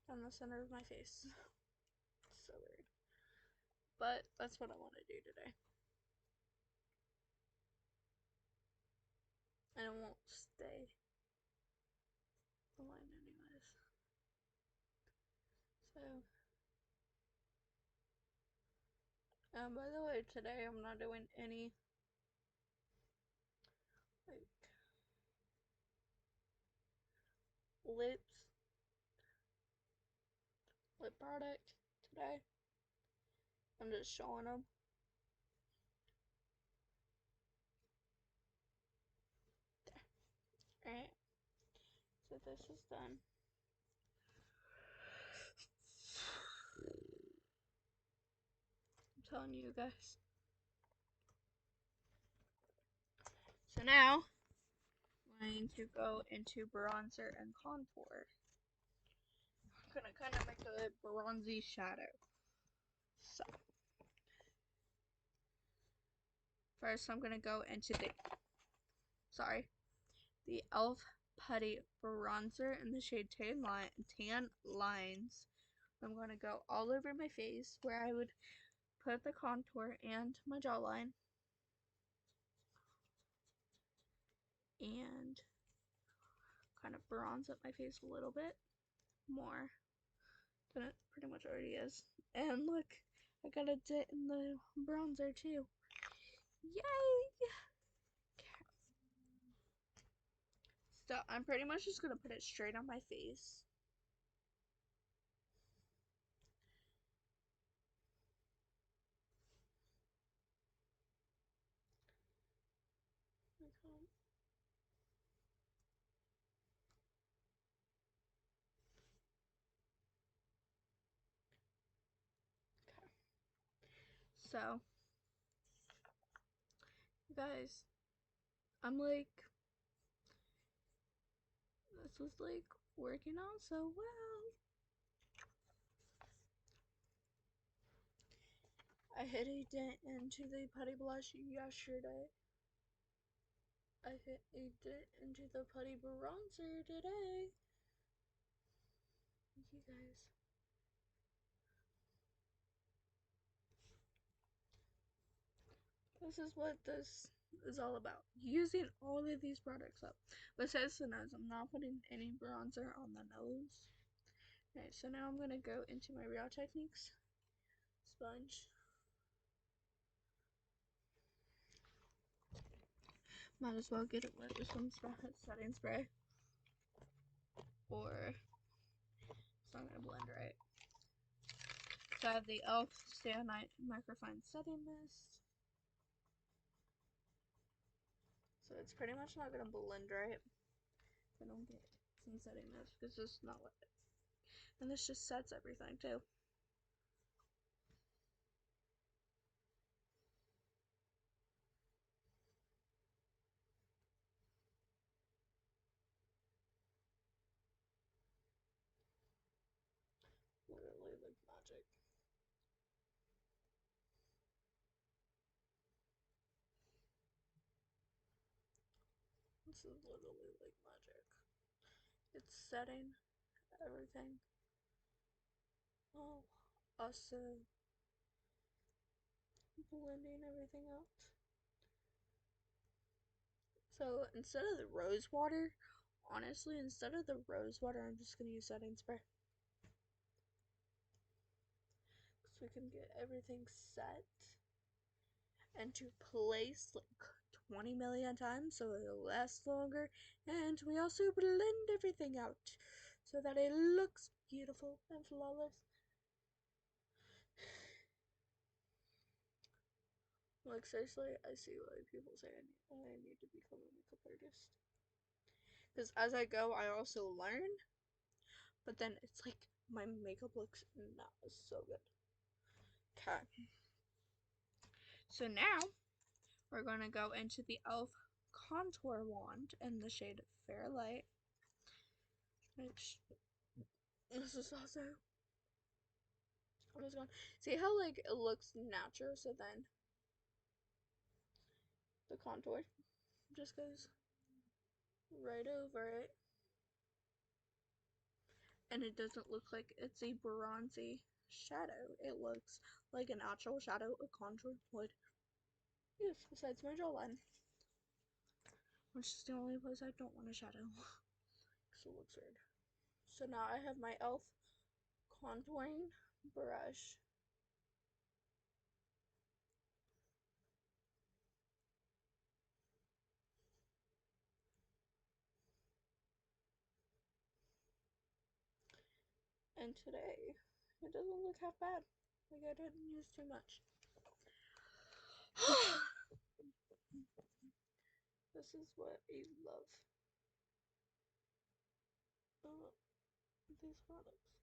Speaker 1: down the center of my face. It's so weird. But that's what I want to do today. And it won't stay the line anyways. So, by the way, today I'm not doing any like lip product today. I'm just showing them. There. Alright. So this is done. I'm telling you guys. So now I'm going to go into bronzer and contour. I'm gonna kind of make a bronzy shadow. So first I'm gonna go into the e.l.f. Putty bronzer in the shade Tan Lines. I'm gonna go all over my face where I would put the contour and my jawline. And kind of bronze up my face a little bit more than it pretty much already is. And look, I got a dip in the bronzer too. Yay! Okay. So I'm pretty much just gonna put it straight on my face. Okay. So, you guys, I'm like, this was like working out so well. I hit a dent into the putty blush yesterday. I hit a dent into the putty bronzer today. You guys. This is what this is all about. Using all of these products up. Besides the nose, I'm not putting any bronzer on the nose. Okay, so now I'm going to go into my Real Techniques sponge. Might as well get it wet with some setting spray. Or it's not going to blend right. So I have the e.l.f. Stay On Night Microfine Setting Mist. So it's pretty much not going to blend right. I don't get some setting mist because it's not wet. And this just sets everything too. Literally like magic. This is literally like magic. It's setting everything. Oh, also blending everything out. So instead of the rose water, honestly, instead of the rose water, I'm just gonna use setting spray. So we can get everything set into place like 20 million times so it'll last longer, and we also blend everything out so that it looks beautiful and flawless. Like seriously, I see why people say I need to become a makeup artist, because as I go I also learn, but then it's like my makeup looks not so good. Okay, so now we're going to go into the e.l.f. contour wand in the shade Fair Light, which this is also what is going. See how like it looks natural, so then the contour just goes right over it, and it doesn't look like it's a bronzy shadow. It looks like an actual shadow a contour would use, besides my jawline, which is the only place I don't want a shadow because it looks weird. So now I have my e.l.f. contouring brush. And today, it doesn't look half bad. Like I didn't use too much. This is what I love about these products.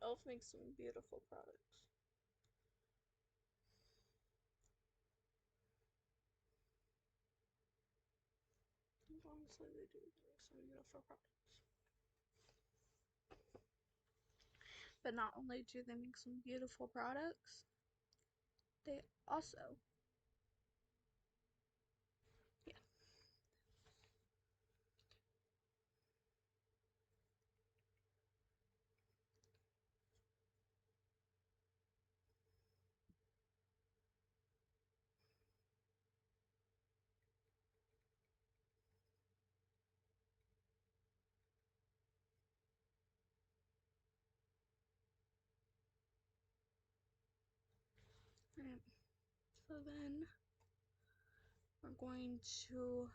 Speaker 1: e.l.f. makes some beautiful products. And honestly, they do make some beautiful products. But not only do they make some beautiful products, they also, yeah. Right. So then we're going to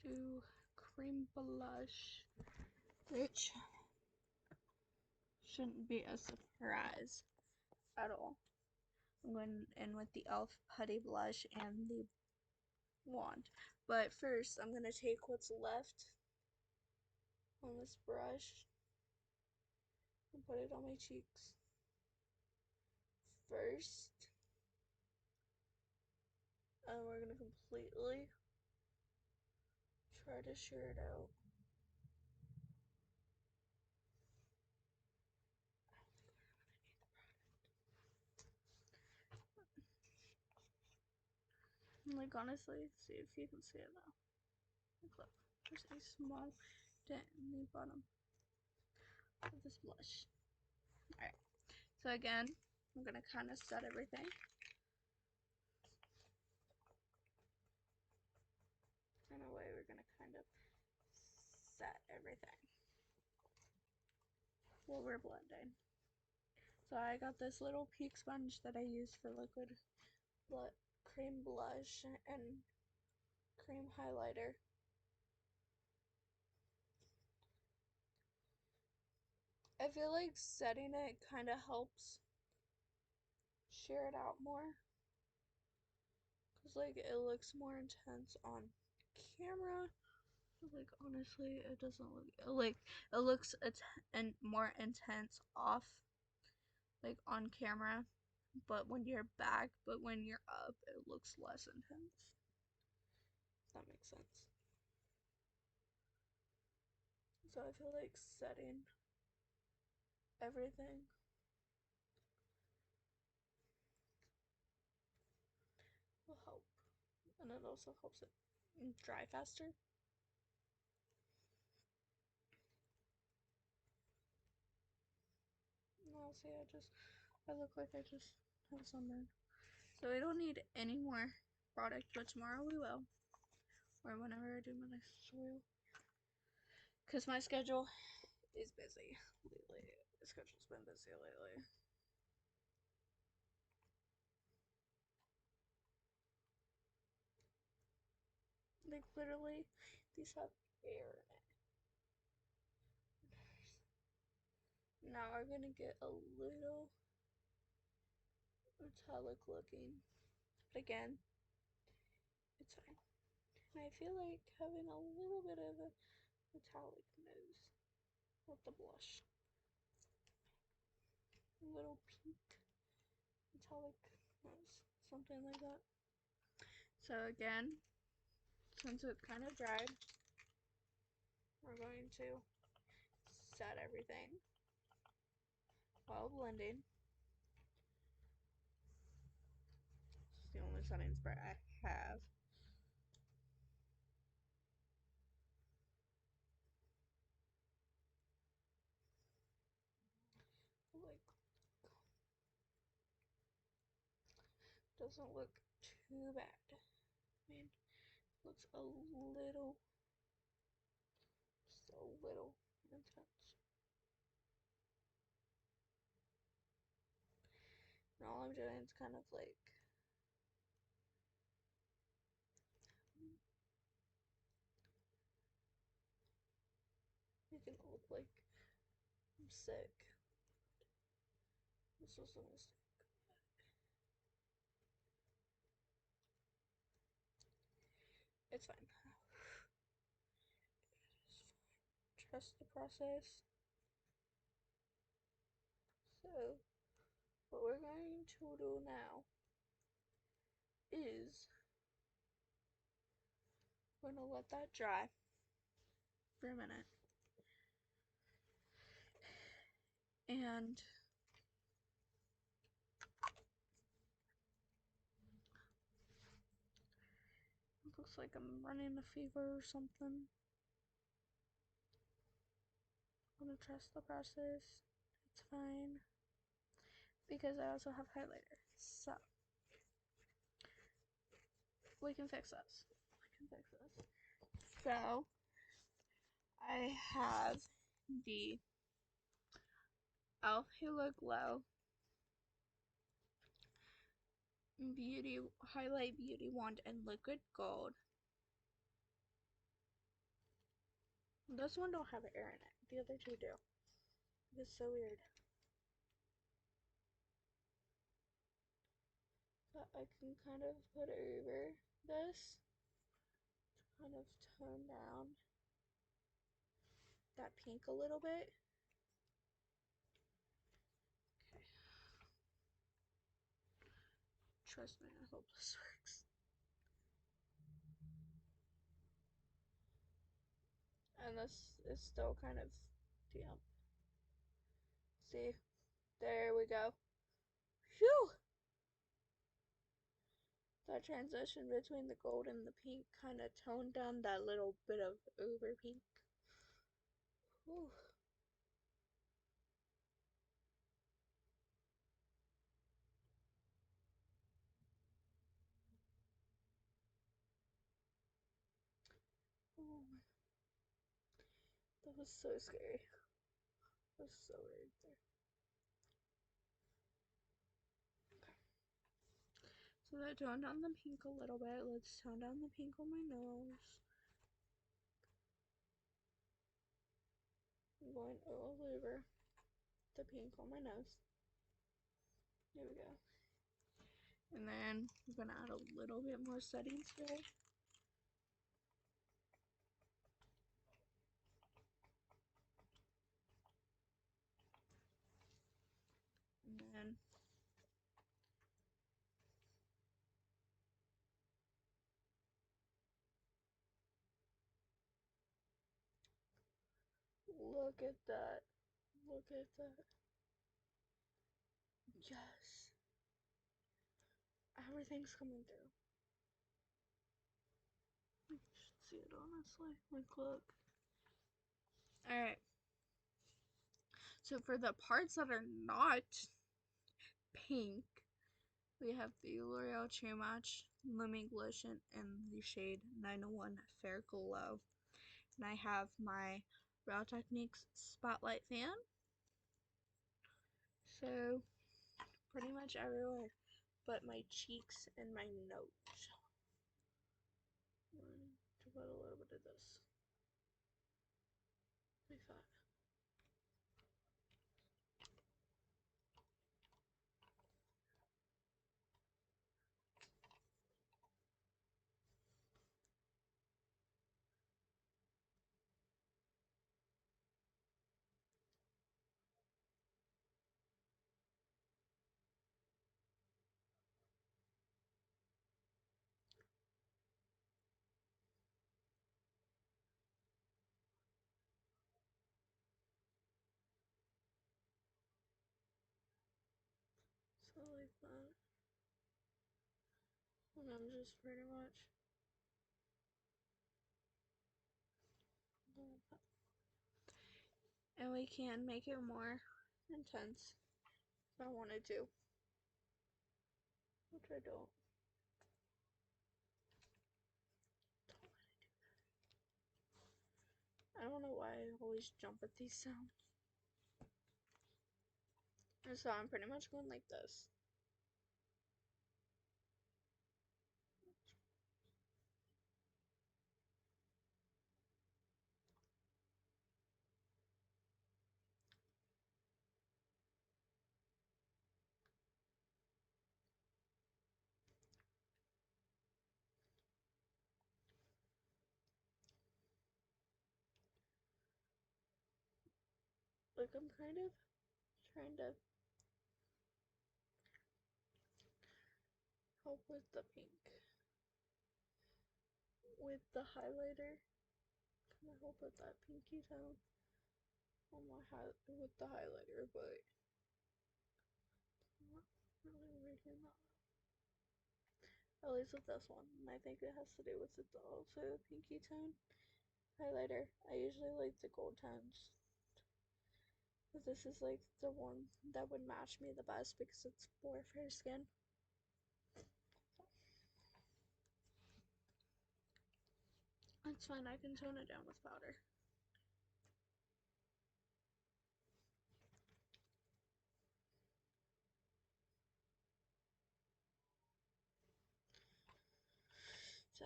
Speaker 1: do cream blush, which shouldn't be a surprise at all. I'm going in with the e.l.f. putty blush and the wand. But first, I'm going to take what's left on this brush and put it on my cheeks. First, and we're going to completely try to shear it out. Like, honestly, see if you can see it now. Like, look, there's a small dent in the bottom of this blush. Alright, so again, I'm gonna kind of set everything. In a way, we're gonna kind of set everything while we're blending. So I got this little Peak sponge that I use for liquid cream blush and cream highlighter. I feel like setting it kind of helps share it out more, because like it looks more intense on camera. Like, honestly, it doesn't look like it looks and more intense off, like on camera, but when you're back, but when you're up, it looks less intense. If that makes sense. So I feel like setting everything will help, and it also helps it dry faster. I'll see, I look like I just have sunburn. So we don't need any more product, but tomorrow we will, or whenever I do my next tutorial, because my schedule is busy lately. My schedule's been busy lately. Like, literally, these have air in it. Now we're gonna get a little metallic looking, but again, it's fine. And I feel like having a little bit of a metallic nose with the blush. A little pink metallic nose, something like that. So again, since it's kind of dried, we're going to set everything while blending. It's the only setting spray I have. Like, doesn't look too bad. I mean, looks a little, just a little intense. And all I'm doing is kind of like making it look like I'm sick. This was a mistake. It's fine. Trust the process. So, what we're going to do now is we're going to let that dry for a minute. And it looks like I'm running a fever or something. I'm going to trust the process. It's fine. Because I also have highlighter. So, we can fix this. So, I have the Elf Halo Glow Highlight Beauty Wand in Liquid Gold. This one don't have air in it. The other two do. It's so weird. But I can kind of put over this to kind of tone down that pink a little bit. Okay. Trust me, I hope this works. And this is still kind of damp. See? There we go. Phew! That transition between the gold and the pink kind of toned down that little bit of over pink. Ooh. Oh my, that was so scary. That was so weird there. Okay. So that toned down the pink a little bit. Let's tone down the pink on my nose. I'm going all over the pink on my nose. There we go. And then I'm gonna add a little bit more setting spray. And then look at that. Look at that. Yes. Everything's coming through. You should see it honestly. Like, look. Alright. So for the parts that are not pink, we have the L'Oreal True Match Luminous Lotion in the shade 901 Fair Glow. And I have my Real Techniques Spotlight Fan. So pretty much everywhere but my cheeks and my nose. I'm going to put a little bit of this. Like that. So like that. And I'm just pretty much doing that. And we can make it more intense if I wanted to. Which I don't. I don't know why I always jump at these sounds. And so I'm pretty much going like this. Like I'm kind of trying to help with the pink. With the highlighter. Kind of help with that pinky tone on my with the highlighter, but not really working that well. At least with this one. And I think it has to do with it's also a pinky tone highlighter. I usually like the gold tones. But this is like the one that would match me the best because it's more fair skin. That's fine, I can tone it down with powder. So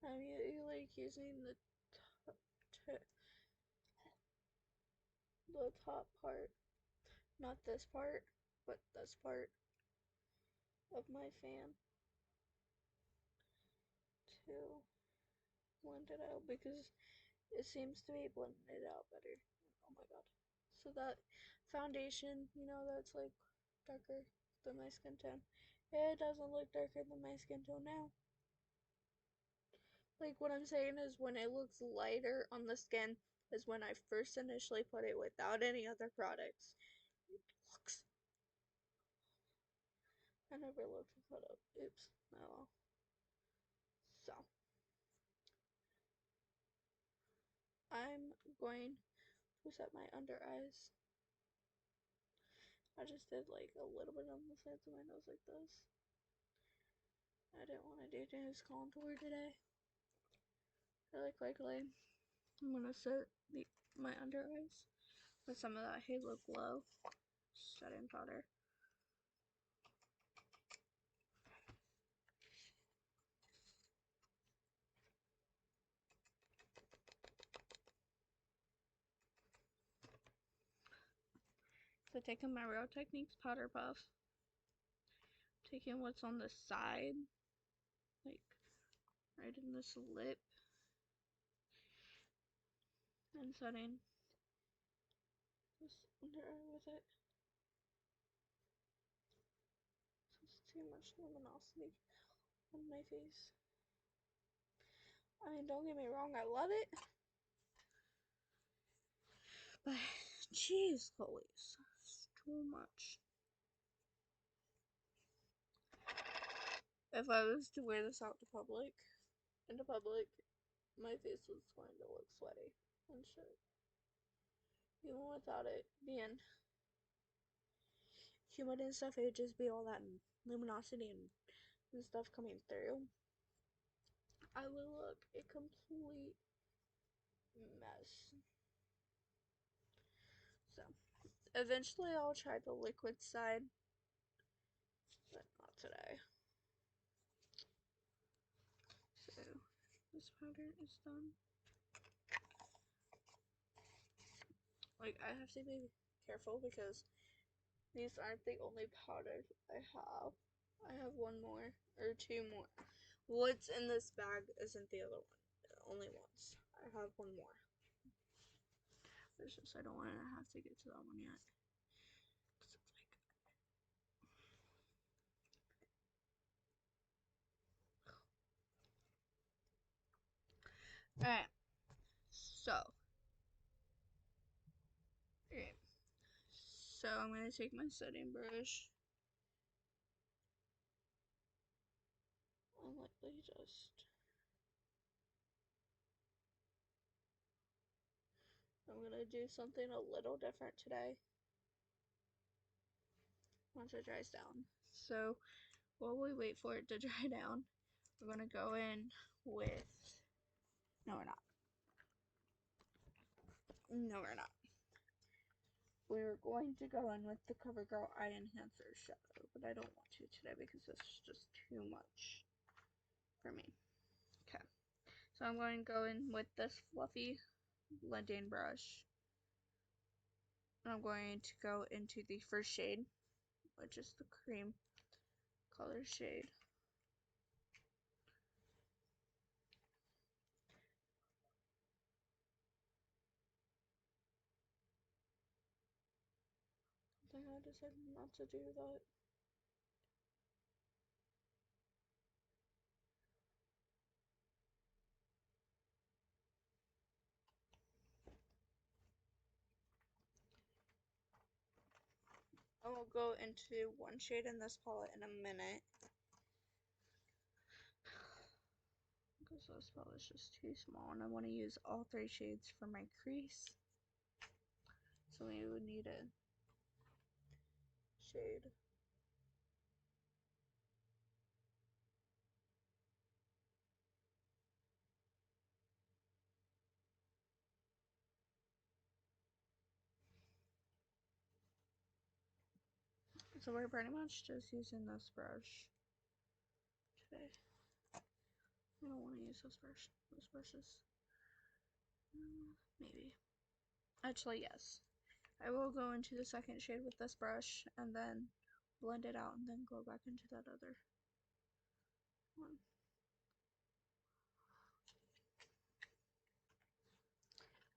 Speaker 1: I'm like using the top part, not this part, but this part of my fan to blend it out because it seems to be blending it out better. Oh my god. So that foundation, you know, that's like darker than my skin tone. It doesn't look darker than my skin tone now. Like what I'm saying is when it looks lighter on the skin, is when I first initially put it without any other products. It looks. I never looked it up. Oops. Oh well. So, I'm going to set my under eyes. I just did like a little bit on the sides of my nose like this. I didn't want to do nose contour today. Really quickly, I'm gonna set my under eyes with some of that Halo Glow setting powder. So taking my Real Techniques powder puff, taking what's on the side, like right in this lip, and setting this under eye with it. So it's too much luminosity on my face. I mean, don't get me wrong, I love it. But, jeez Louise, it's too much. If I was to wear this out to into public, my face was going to look sweaty and shit. Even without it being humid and stuff, it would just be all that luminosity and stuff coming through. I would look a complete mess. So, eventually I'll try the liquid side, but not today. So, this powder is done. Like, I have to be careful because these aren't the only powders I have. I have one more, or two more. What's in this bag isn't the other one. The only ones. I have one more. It's just I don't want to have to get to that one yet. Alright. So I'm going to take my setting brush and lightly just I'm going to do something a little different today once it dries down. So while we wait for it to dry down, we're going to go in with, no we're not. No we're not. We're going to go in with the CoverGirl Eye Enhancer shadow, but I don't want to today because it's just too much for me. Okay, so I'm going to go in with this fluffy blending brush. And I'm going to go into the first shade, which is the cream color shade. I think I decided not to do that. I will go into one shade in this palette in a minute. Because this palette is just too small and I want to use all three shades for my crease. So we would need a shade. So we're pretty much just using this brush today. I don't want to use this brush. Those brushes. Maybe. Actually, yes. I will go into the second shade with this brush and then blend it out and then go back into that other one.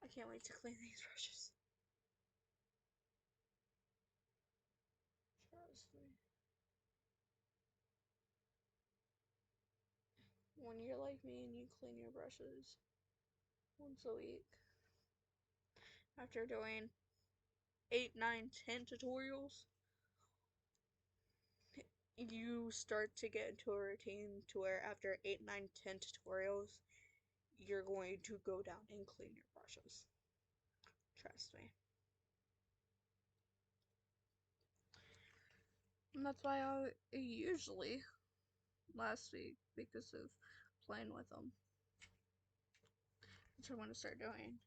Speaker 1: I can't wait to clean these brushes. Trust me. When you're like me and you clean your brushes once a week, after doing 8, 9, 10 tutorials, you start to get into a routine to where after 8, 9, 10 tutorials, you're going to go down and clean your brushes. Trust me. And that's why I usually last week, because of playing with them, which I want to start doing.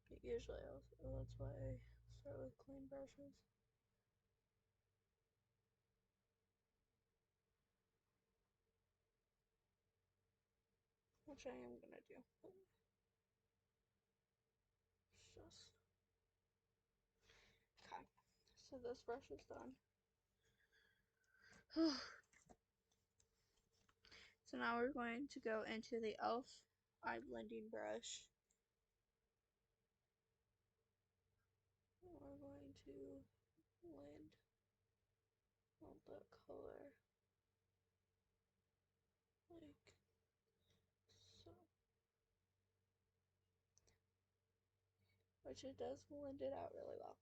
Speaker 1: But usually, that's why I start with clean brushes. Which I am gonna do. It's just. Okay. So this brush is done. So now we're going to go into the e.l.f. eye blending brush. We're going to blend all that color like so. Which it does blend it out really well.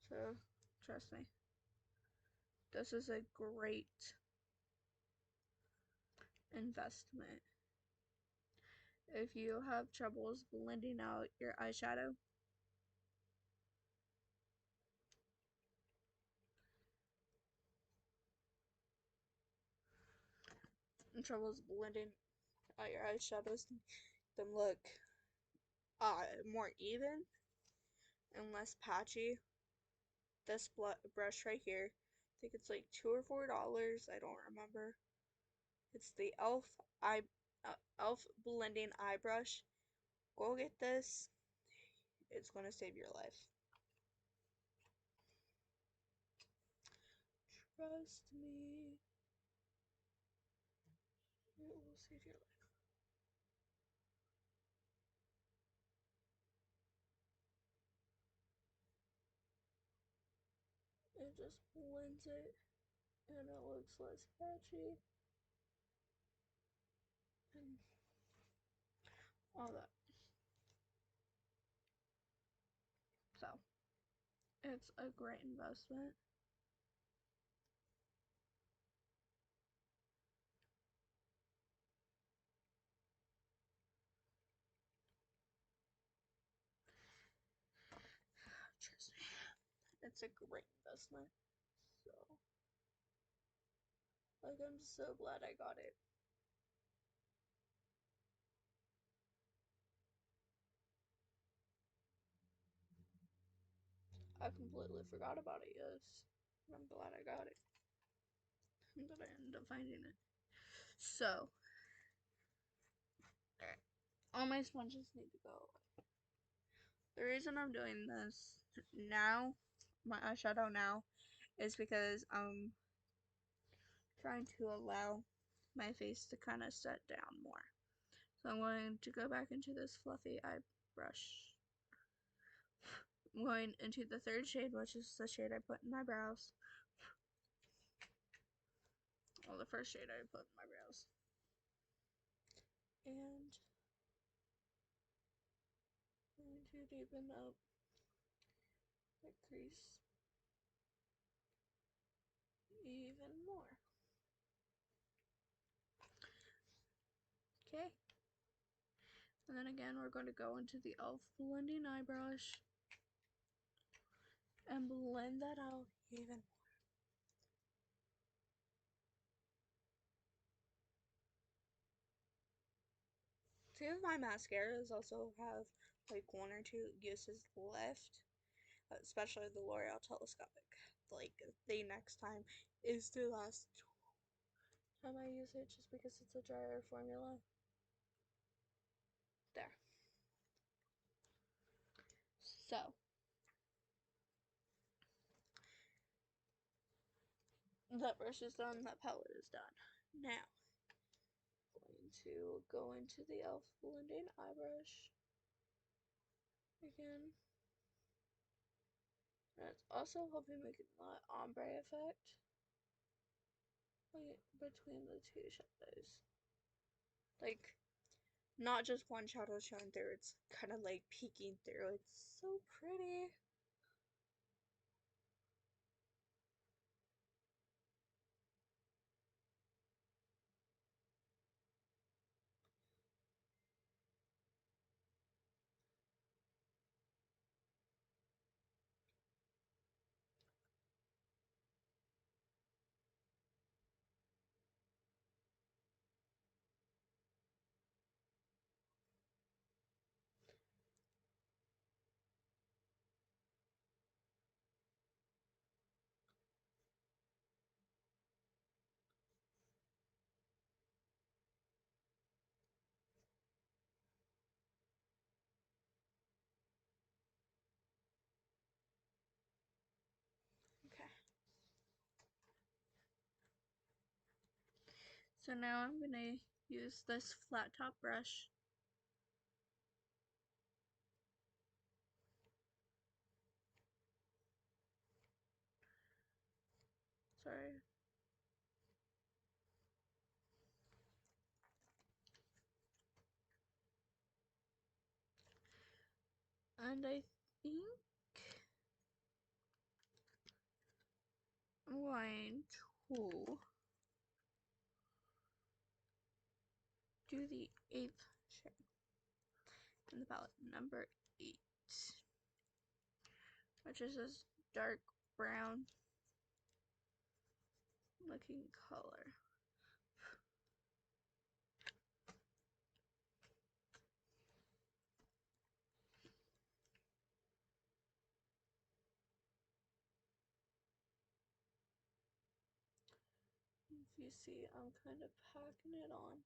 Speaker 1: So trust me, this is a great investment. If you have troubles blending out your eyeshadow, and troubles blending out your eyeshadows, them look more even and less patchy, this brush right here, I think it's like $2 or $4, I don't remember. It's the e.l.f. blending eye brush. Go get this. It's gonna save your life. Trust me. It will save your life. It just blends it and it looks less patchy and all that. So, it's a great investment. Trust me, it's a great investment. So, like, I'm so glad I got it. I completely forgot about it, yes. I'm glad I got it. But I ended up finding it. So, all my sponges need to go. The reason I'm doing this now, my eyeshadow now, is because I'm trying to allow my face to kind of set down more. So I'm going to go back into this fluffy eye brush. I'm going into the third shade, which is the shade I put in my brows. Well, the first shade I put in my brows. And I'm going to deepen up the crease even more. Okay. And then again, we're going to go into the e.l.f. blending eye brush and blend that out even more. Two of my mascaras also have like 1 or 2 uses left, especially the L'Oreal Telescopic. Like, the next time is the last time I use it just because it's a drier formula. There. So, that brush is done, that palette is done. Now, I'm going to go into the e.l.f. blending eye brush again. And it's also helping make that ombre effect like, between the two shadows. Like, not just one shadow showing through, it's kind of like peeking through. It's so pretty. Okay. So now I'm gonna use this flat top brush. Sorry. And I think I'm going to do the 8th shade in the palette, number 8, which is this dark brown looking color. If you see, I'm kind of packing it on.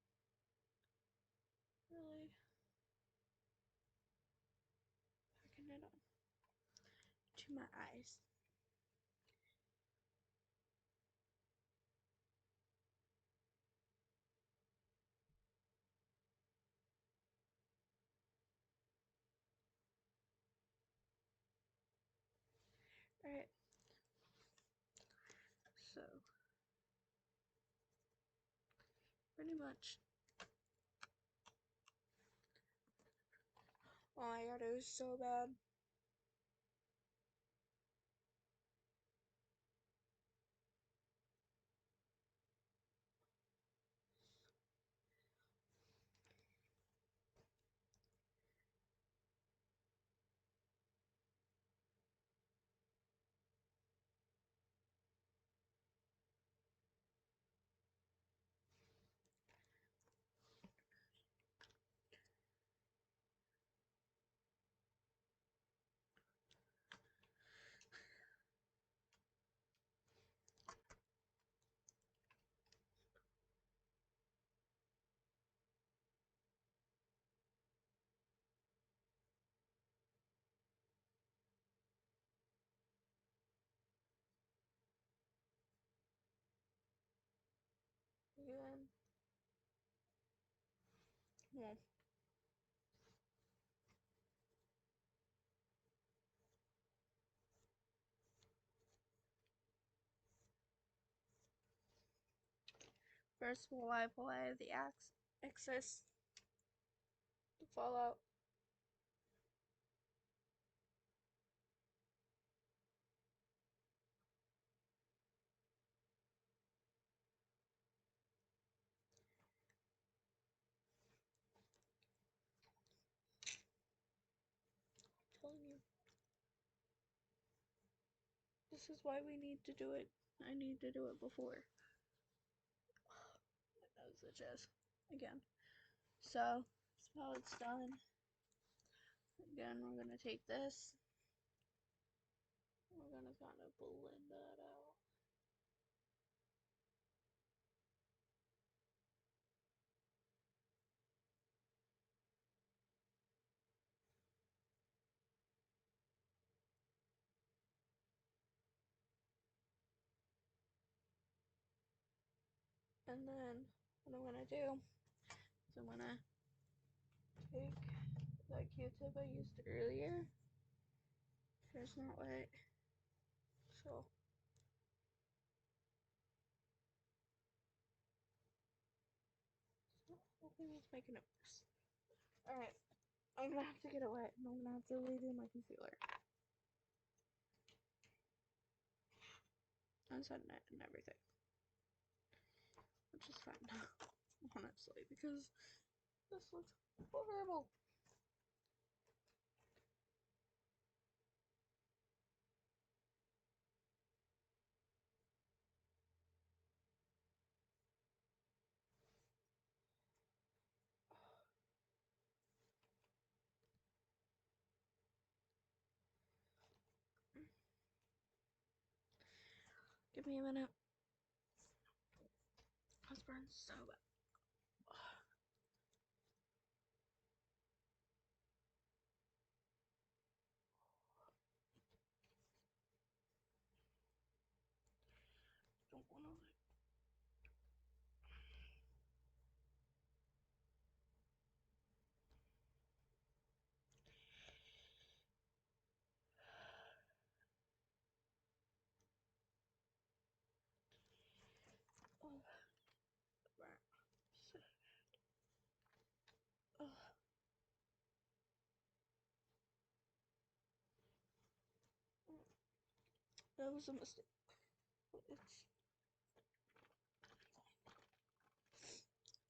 Speaker 1: Really packing it on to my eyes. Alright, so pretty much. Oh my god, it was so bad. Again. Yeah. First we'll wipe away the excess, the fallout. I'm telling you. This is why we need to do it. I need to do it before. My nose itches again. So, now it's done. Again, we're gonna take this. We're gonna kind of blend that out. And then what I'm gonna do is I'm gonna take that Q-tip I used earlier. It's not wet, so hopefully it's making it worse. Alright, I'm gonna have to get it wet and I'm gonna have to redo my concealer. I'm setting it and everything. Which is fine, honestly, because this looks horrible. Give me a minute. This burns so bad. Don't wanna like. Oh, that was a mistake.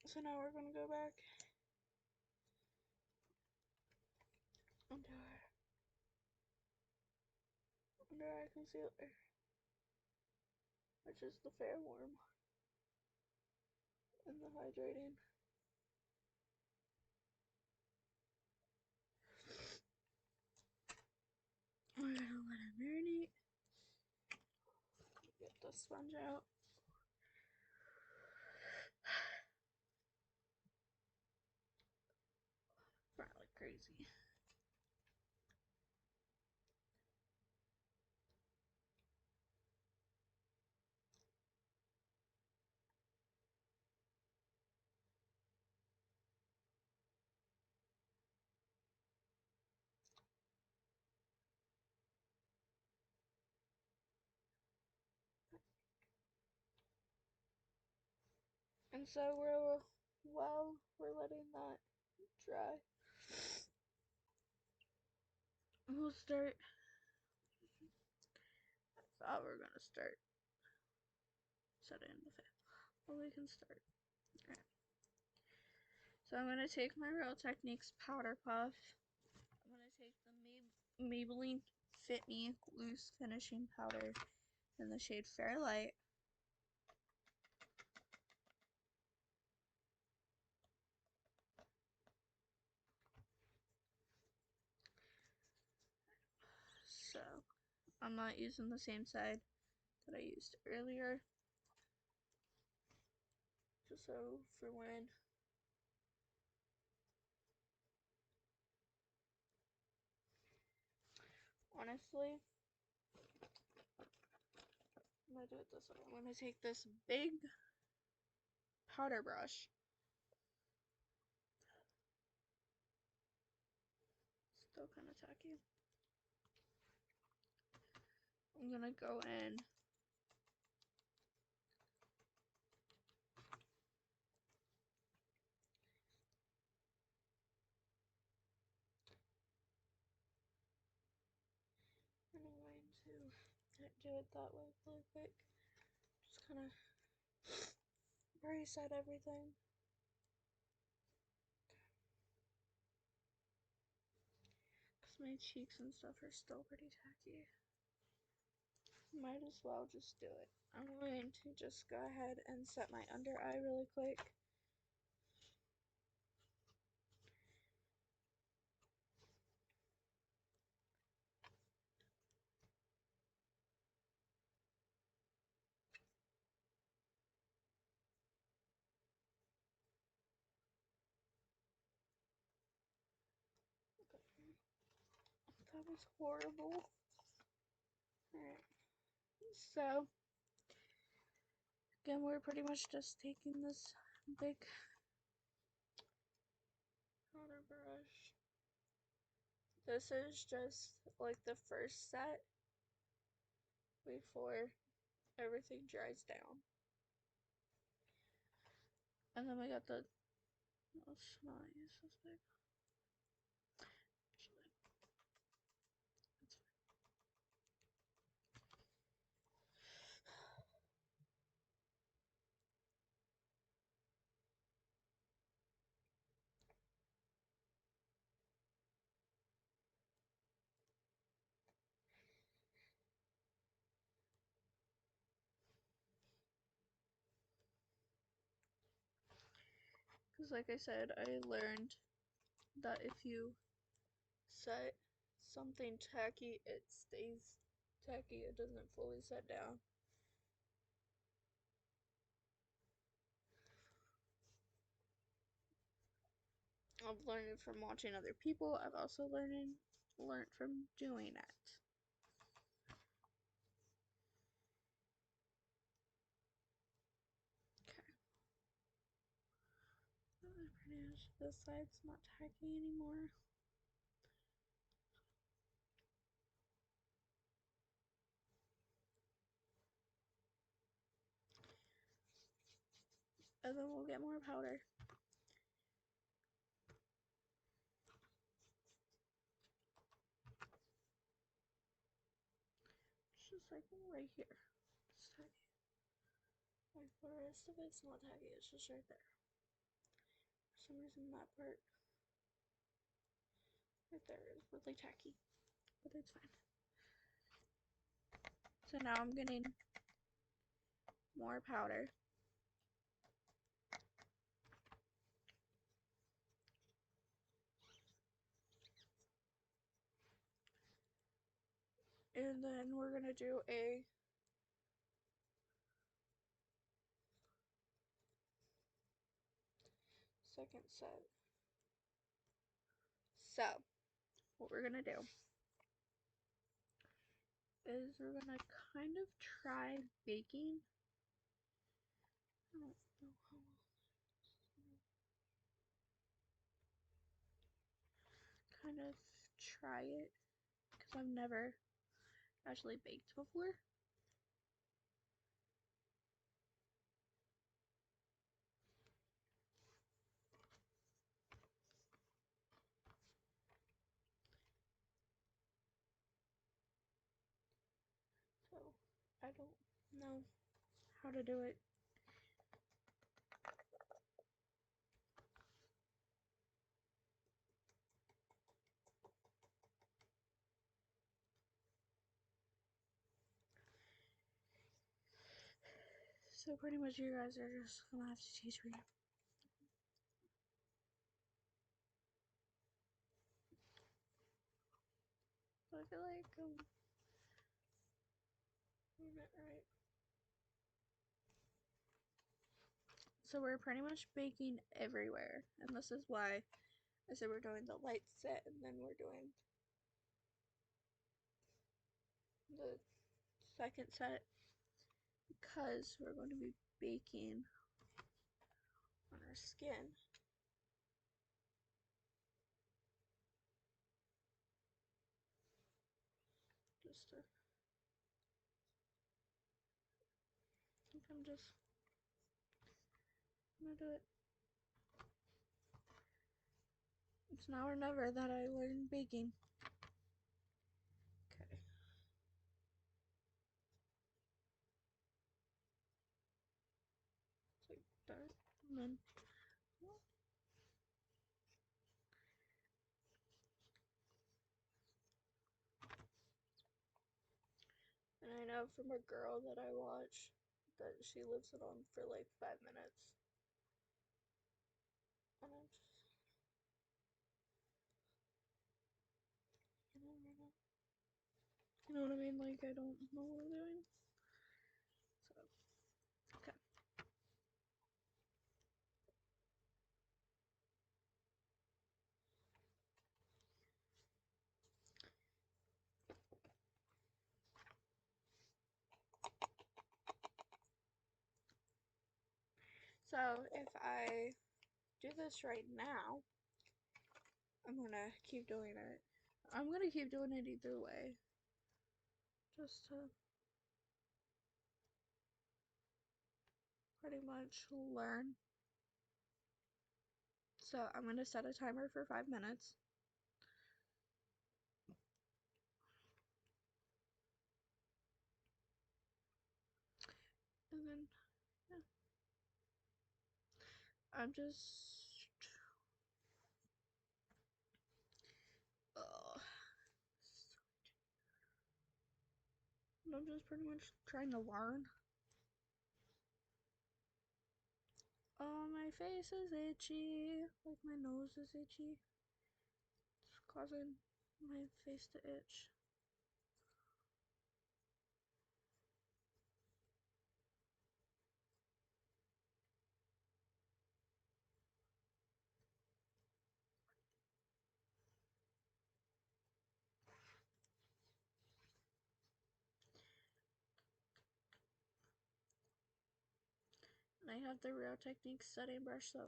Speaker 1: So now we're gonna go back under eye concealer, which is the Fair Warm and the hydrating. We're gonna let it marinate. Get the sponge out. Burn like crazy. And so while we're letting that dry, we'll start. I thought we were gonna start setting the fan. Well, we can start. Alright. So I'm gonna take my Real Techniques powder puff. I'm gonna take the Maybelline Fit Me loose finishing powder in the shade Fairlight. So I'm not using the same side that I used earlier, just so for when honestly, I'm gonna do it this way. I'm gonna take this big powder brush, still kind of tacky. I'm gonna go in and I'm going to do it that way really quick. Just kind of brace out everything. Because my cheeks and stuff are still pretty tacky. Might as well just do it. I'm going to just go ahead and set my under eye really quick. That was horrible. Alright. So, again, we're pretty much just taking this big powder brush. This is just like the first set before everything dries down. And then we got the, let's not use this big. Because like I said, I learned that if you set something tacky, it stays tacky. It doesn't fully set down. I've learned it from watching other people. I've also learned from doing it. Okay. Pretty much this side's not tacky anymore. And then we'll get more powder. It's just like right here. It's tacky. Like the rest of it's not tacky, it's just right there. For some reason that part right there is really tacky. But it's fine. So now I'm getting more powder. And then we're gonna do a second set. So, what we're gonna do is we're gonna kind of try baking. I don't know how well. Kind of try it because I've never actually baked before. So, I don't know how to do it. So pretty much you guys are just gonna have to teach me. So I feel like doing it right. So we're pretty much baking everywhere, and this is why I said we're doing the light set, and then we're doing the second set because we're going to be baking on our skin. Just to, I think I'm just gonna do it. It's now or never that I learn baking. Okay. It's like that, and then and I know from a girl that I watch that she leaves it on for like 5 minutes. And I'm just, you know what I mean? Like, I don't know what I'm doing. So, okay. So, if I do this right now, I'm gonna keep doing it. I'm gonna keep doing it either way. Just to pretty much learn. So, I'm gonna set a timer for 5 minutes. And then, yeah. I'm just I'm just pretty much trying to learn. Oh, my face is itchy. Like my nose is itchy. It's causing my face to itch. And I have the Real Techniques setting brush to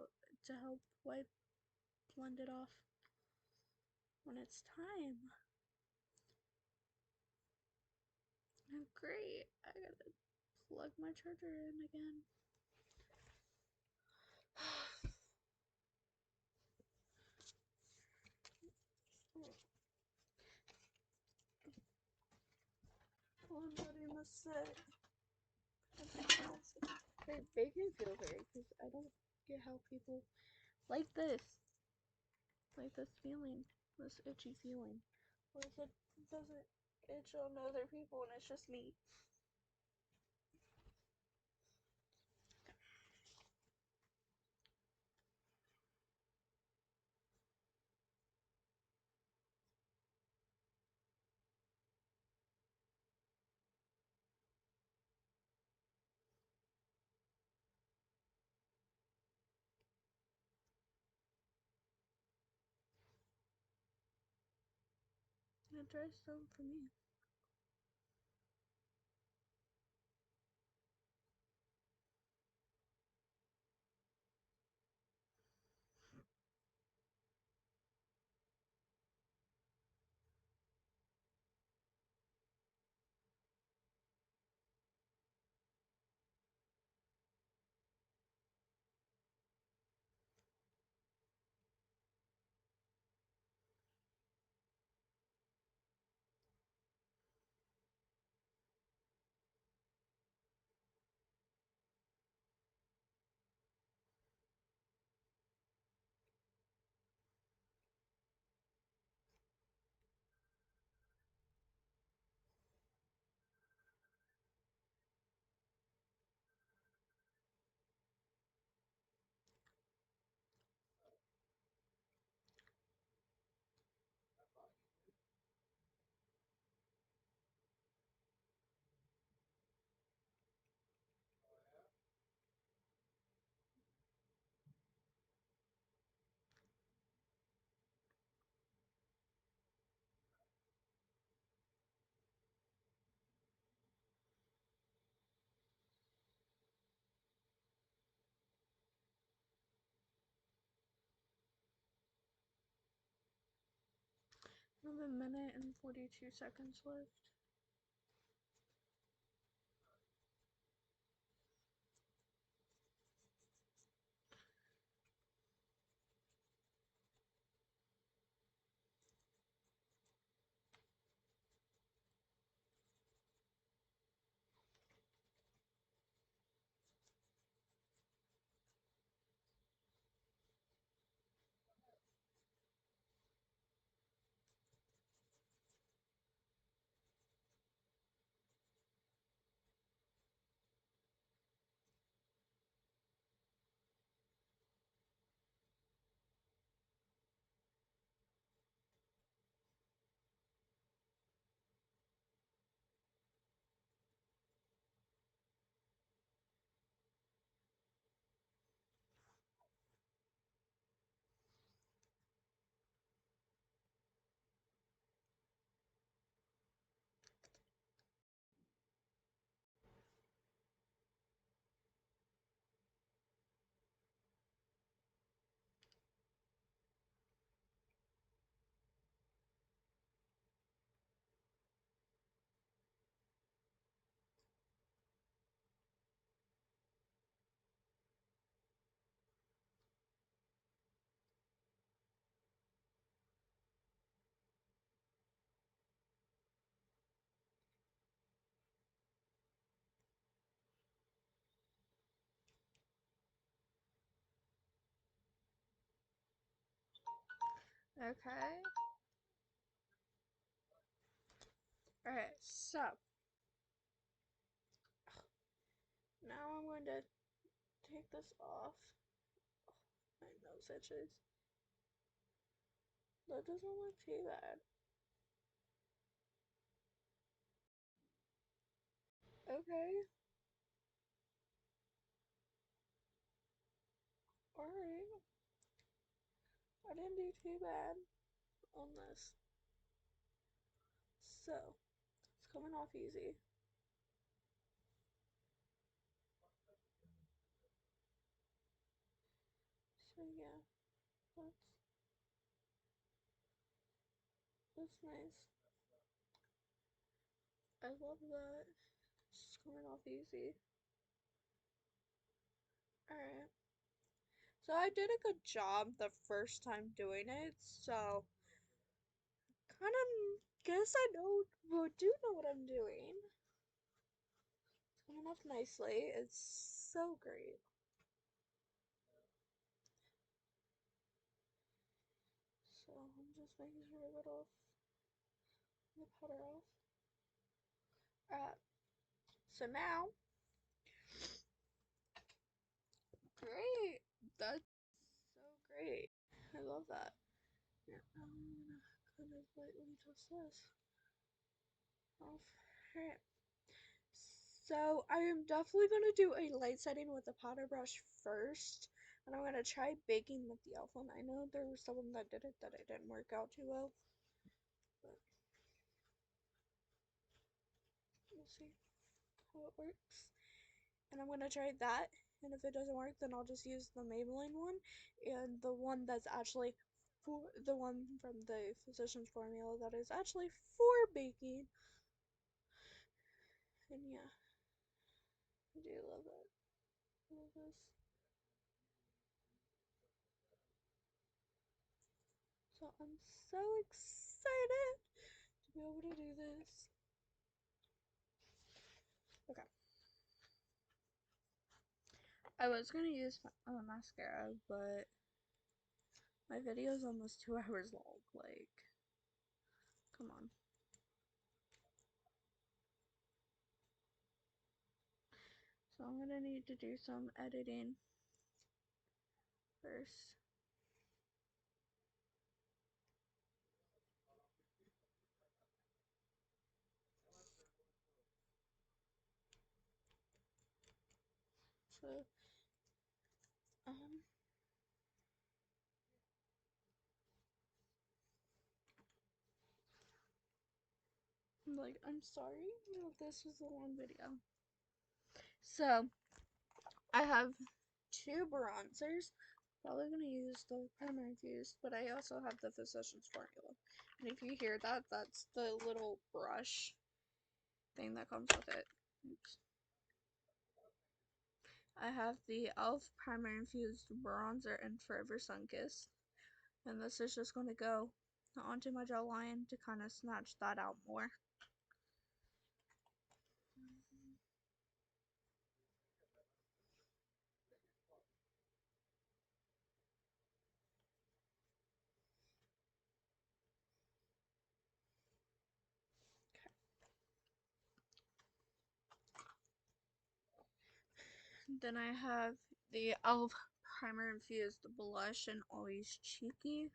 Speaker 1: help blend it off when it's time. I'm great. I gotta plug my charger in again. Oh, I'm letting this sit. They make me feel weird because I don't get how people like this feeling, this itchy feeling. Or if it doesn't itch on other people and it's just me. It dries down for me. I have a minute and 42 seconds left. Okay. Alright, so now I'm going to take this off. My nose itches. That doesn't look too bad. Okay. Alright. I didn't do too bad on this. So, it's coming off easy. So yeah, that's nice. I love that. It's just coming off easy. Alright. So I did a good job the first time doing it, so kind of guess I know, well, do know what I'm doing. It's coming off nicely. It's so great. So I'm just making sure I get off the powder off. Alright. So now, great. That's so great. I love that. Yeah, I'm gonna kind of lightly dust this off. Alright. So I am definitely going to do a light setting with the powder brush first. And I'm going to try baking with the elf one. I know there was someone that did it that it didn't work out too well. But we'll see how it works. And I'm going to try that. And if it doesn't work, then I'll just use the Maybelline one. And the one that's actually for the one from the Physicians Formula that is actually for baking. And yeah, I do love it. I love this. So I'm so excited to be able to do this. Okay. I was gonna use mascara, but my video is almost 2 hours long. Like, come on. So I'm gonna need to do some editing first. So, um, like, I'm sorry, no, this was a long video. So, I have two bronzers. Probably gonna use the primer infused, but I also have the Physicians Formula. And if you hear that, that's the little brush thing that comes with it. Oops. I have the e.l.f. primer infused bronzer in Forever Sunkissed. And this is just going to go onto my jawline to kind of snatch that out more. Okay. Then I have the e.l.f. primer infused blush in Always Cheeky.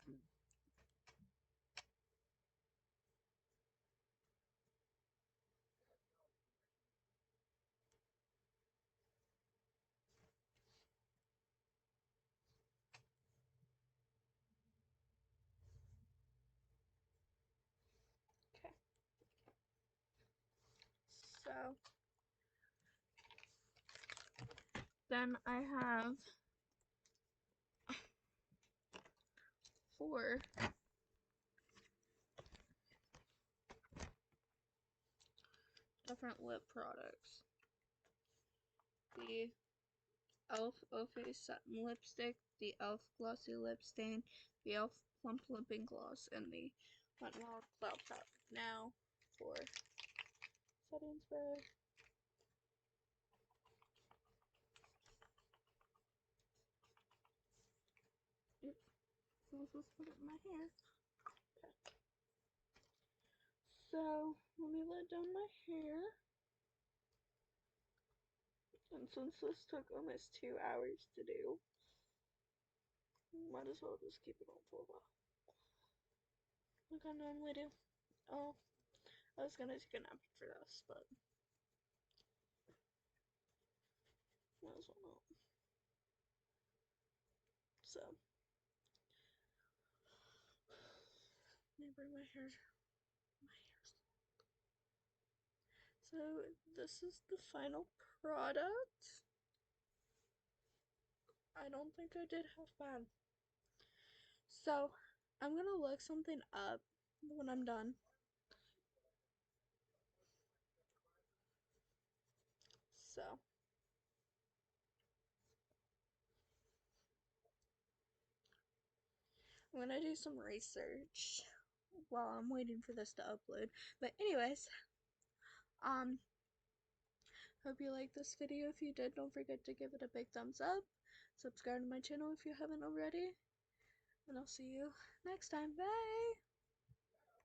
Speaker 1: Okay. So then I have 4 different lip products. The e.l.f. O Face Satin Lipstick, the e.l.f. Glossy Lip Stain, the e.l.f. Plump Lipping Gloss, and the Wet n Wild Cloud Powder. Now for setting spray. Oops, I'm supposed to put it in my hair. Okay. So let me let down my hair. And since this took almost 2 hours to do, might as well just keep it on for a while. Like I normally do. Oh, I was gonna take a nap for this, but might as well not. So, let me bring my hair. So, this is the final product. I don't think I did half bad. So, I'm gonna look something up when I'm done. So, I'm gonna do some research while I'm waiting for this to upload. But anyways, um, hope you liked this video. If you did, don't forget to give it a big thumbs up. Subscribe to my channel if you haven't already. And I'll see you next time. Bye!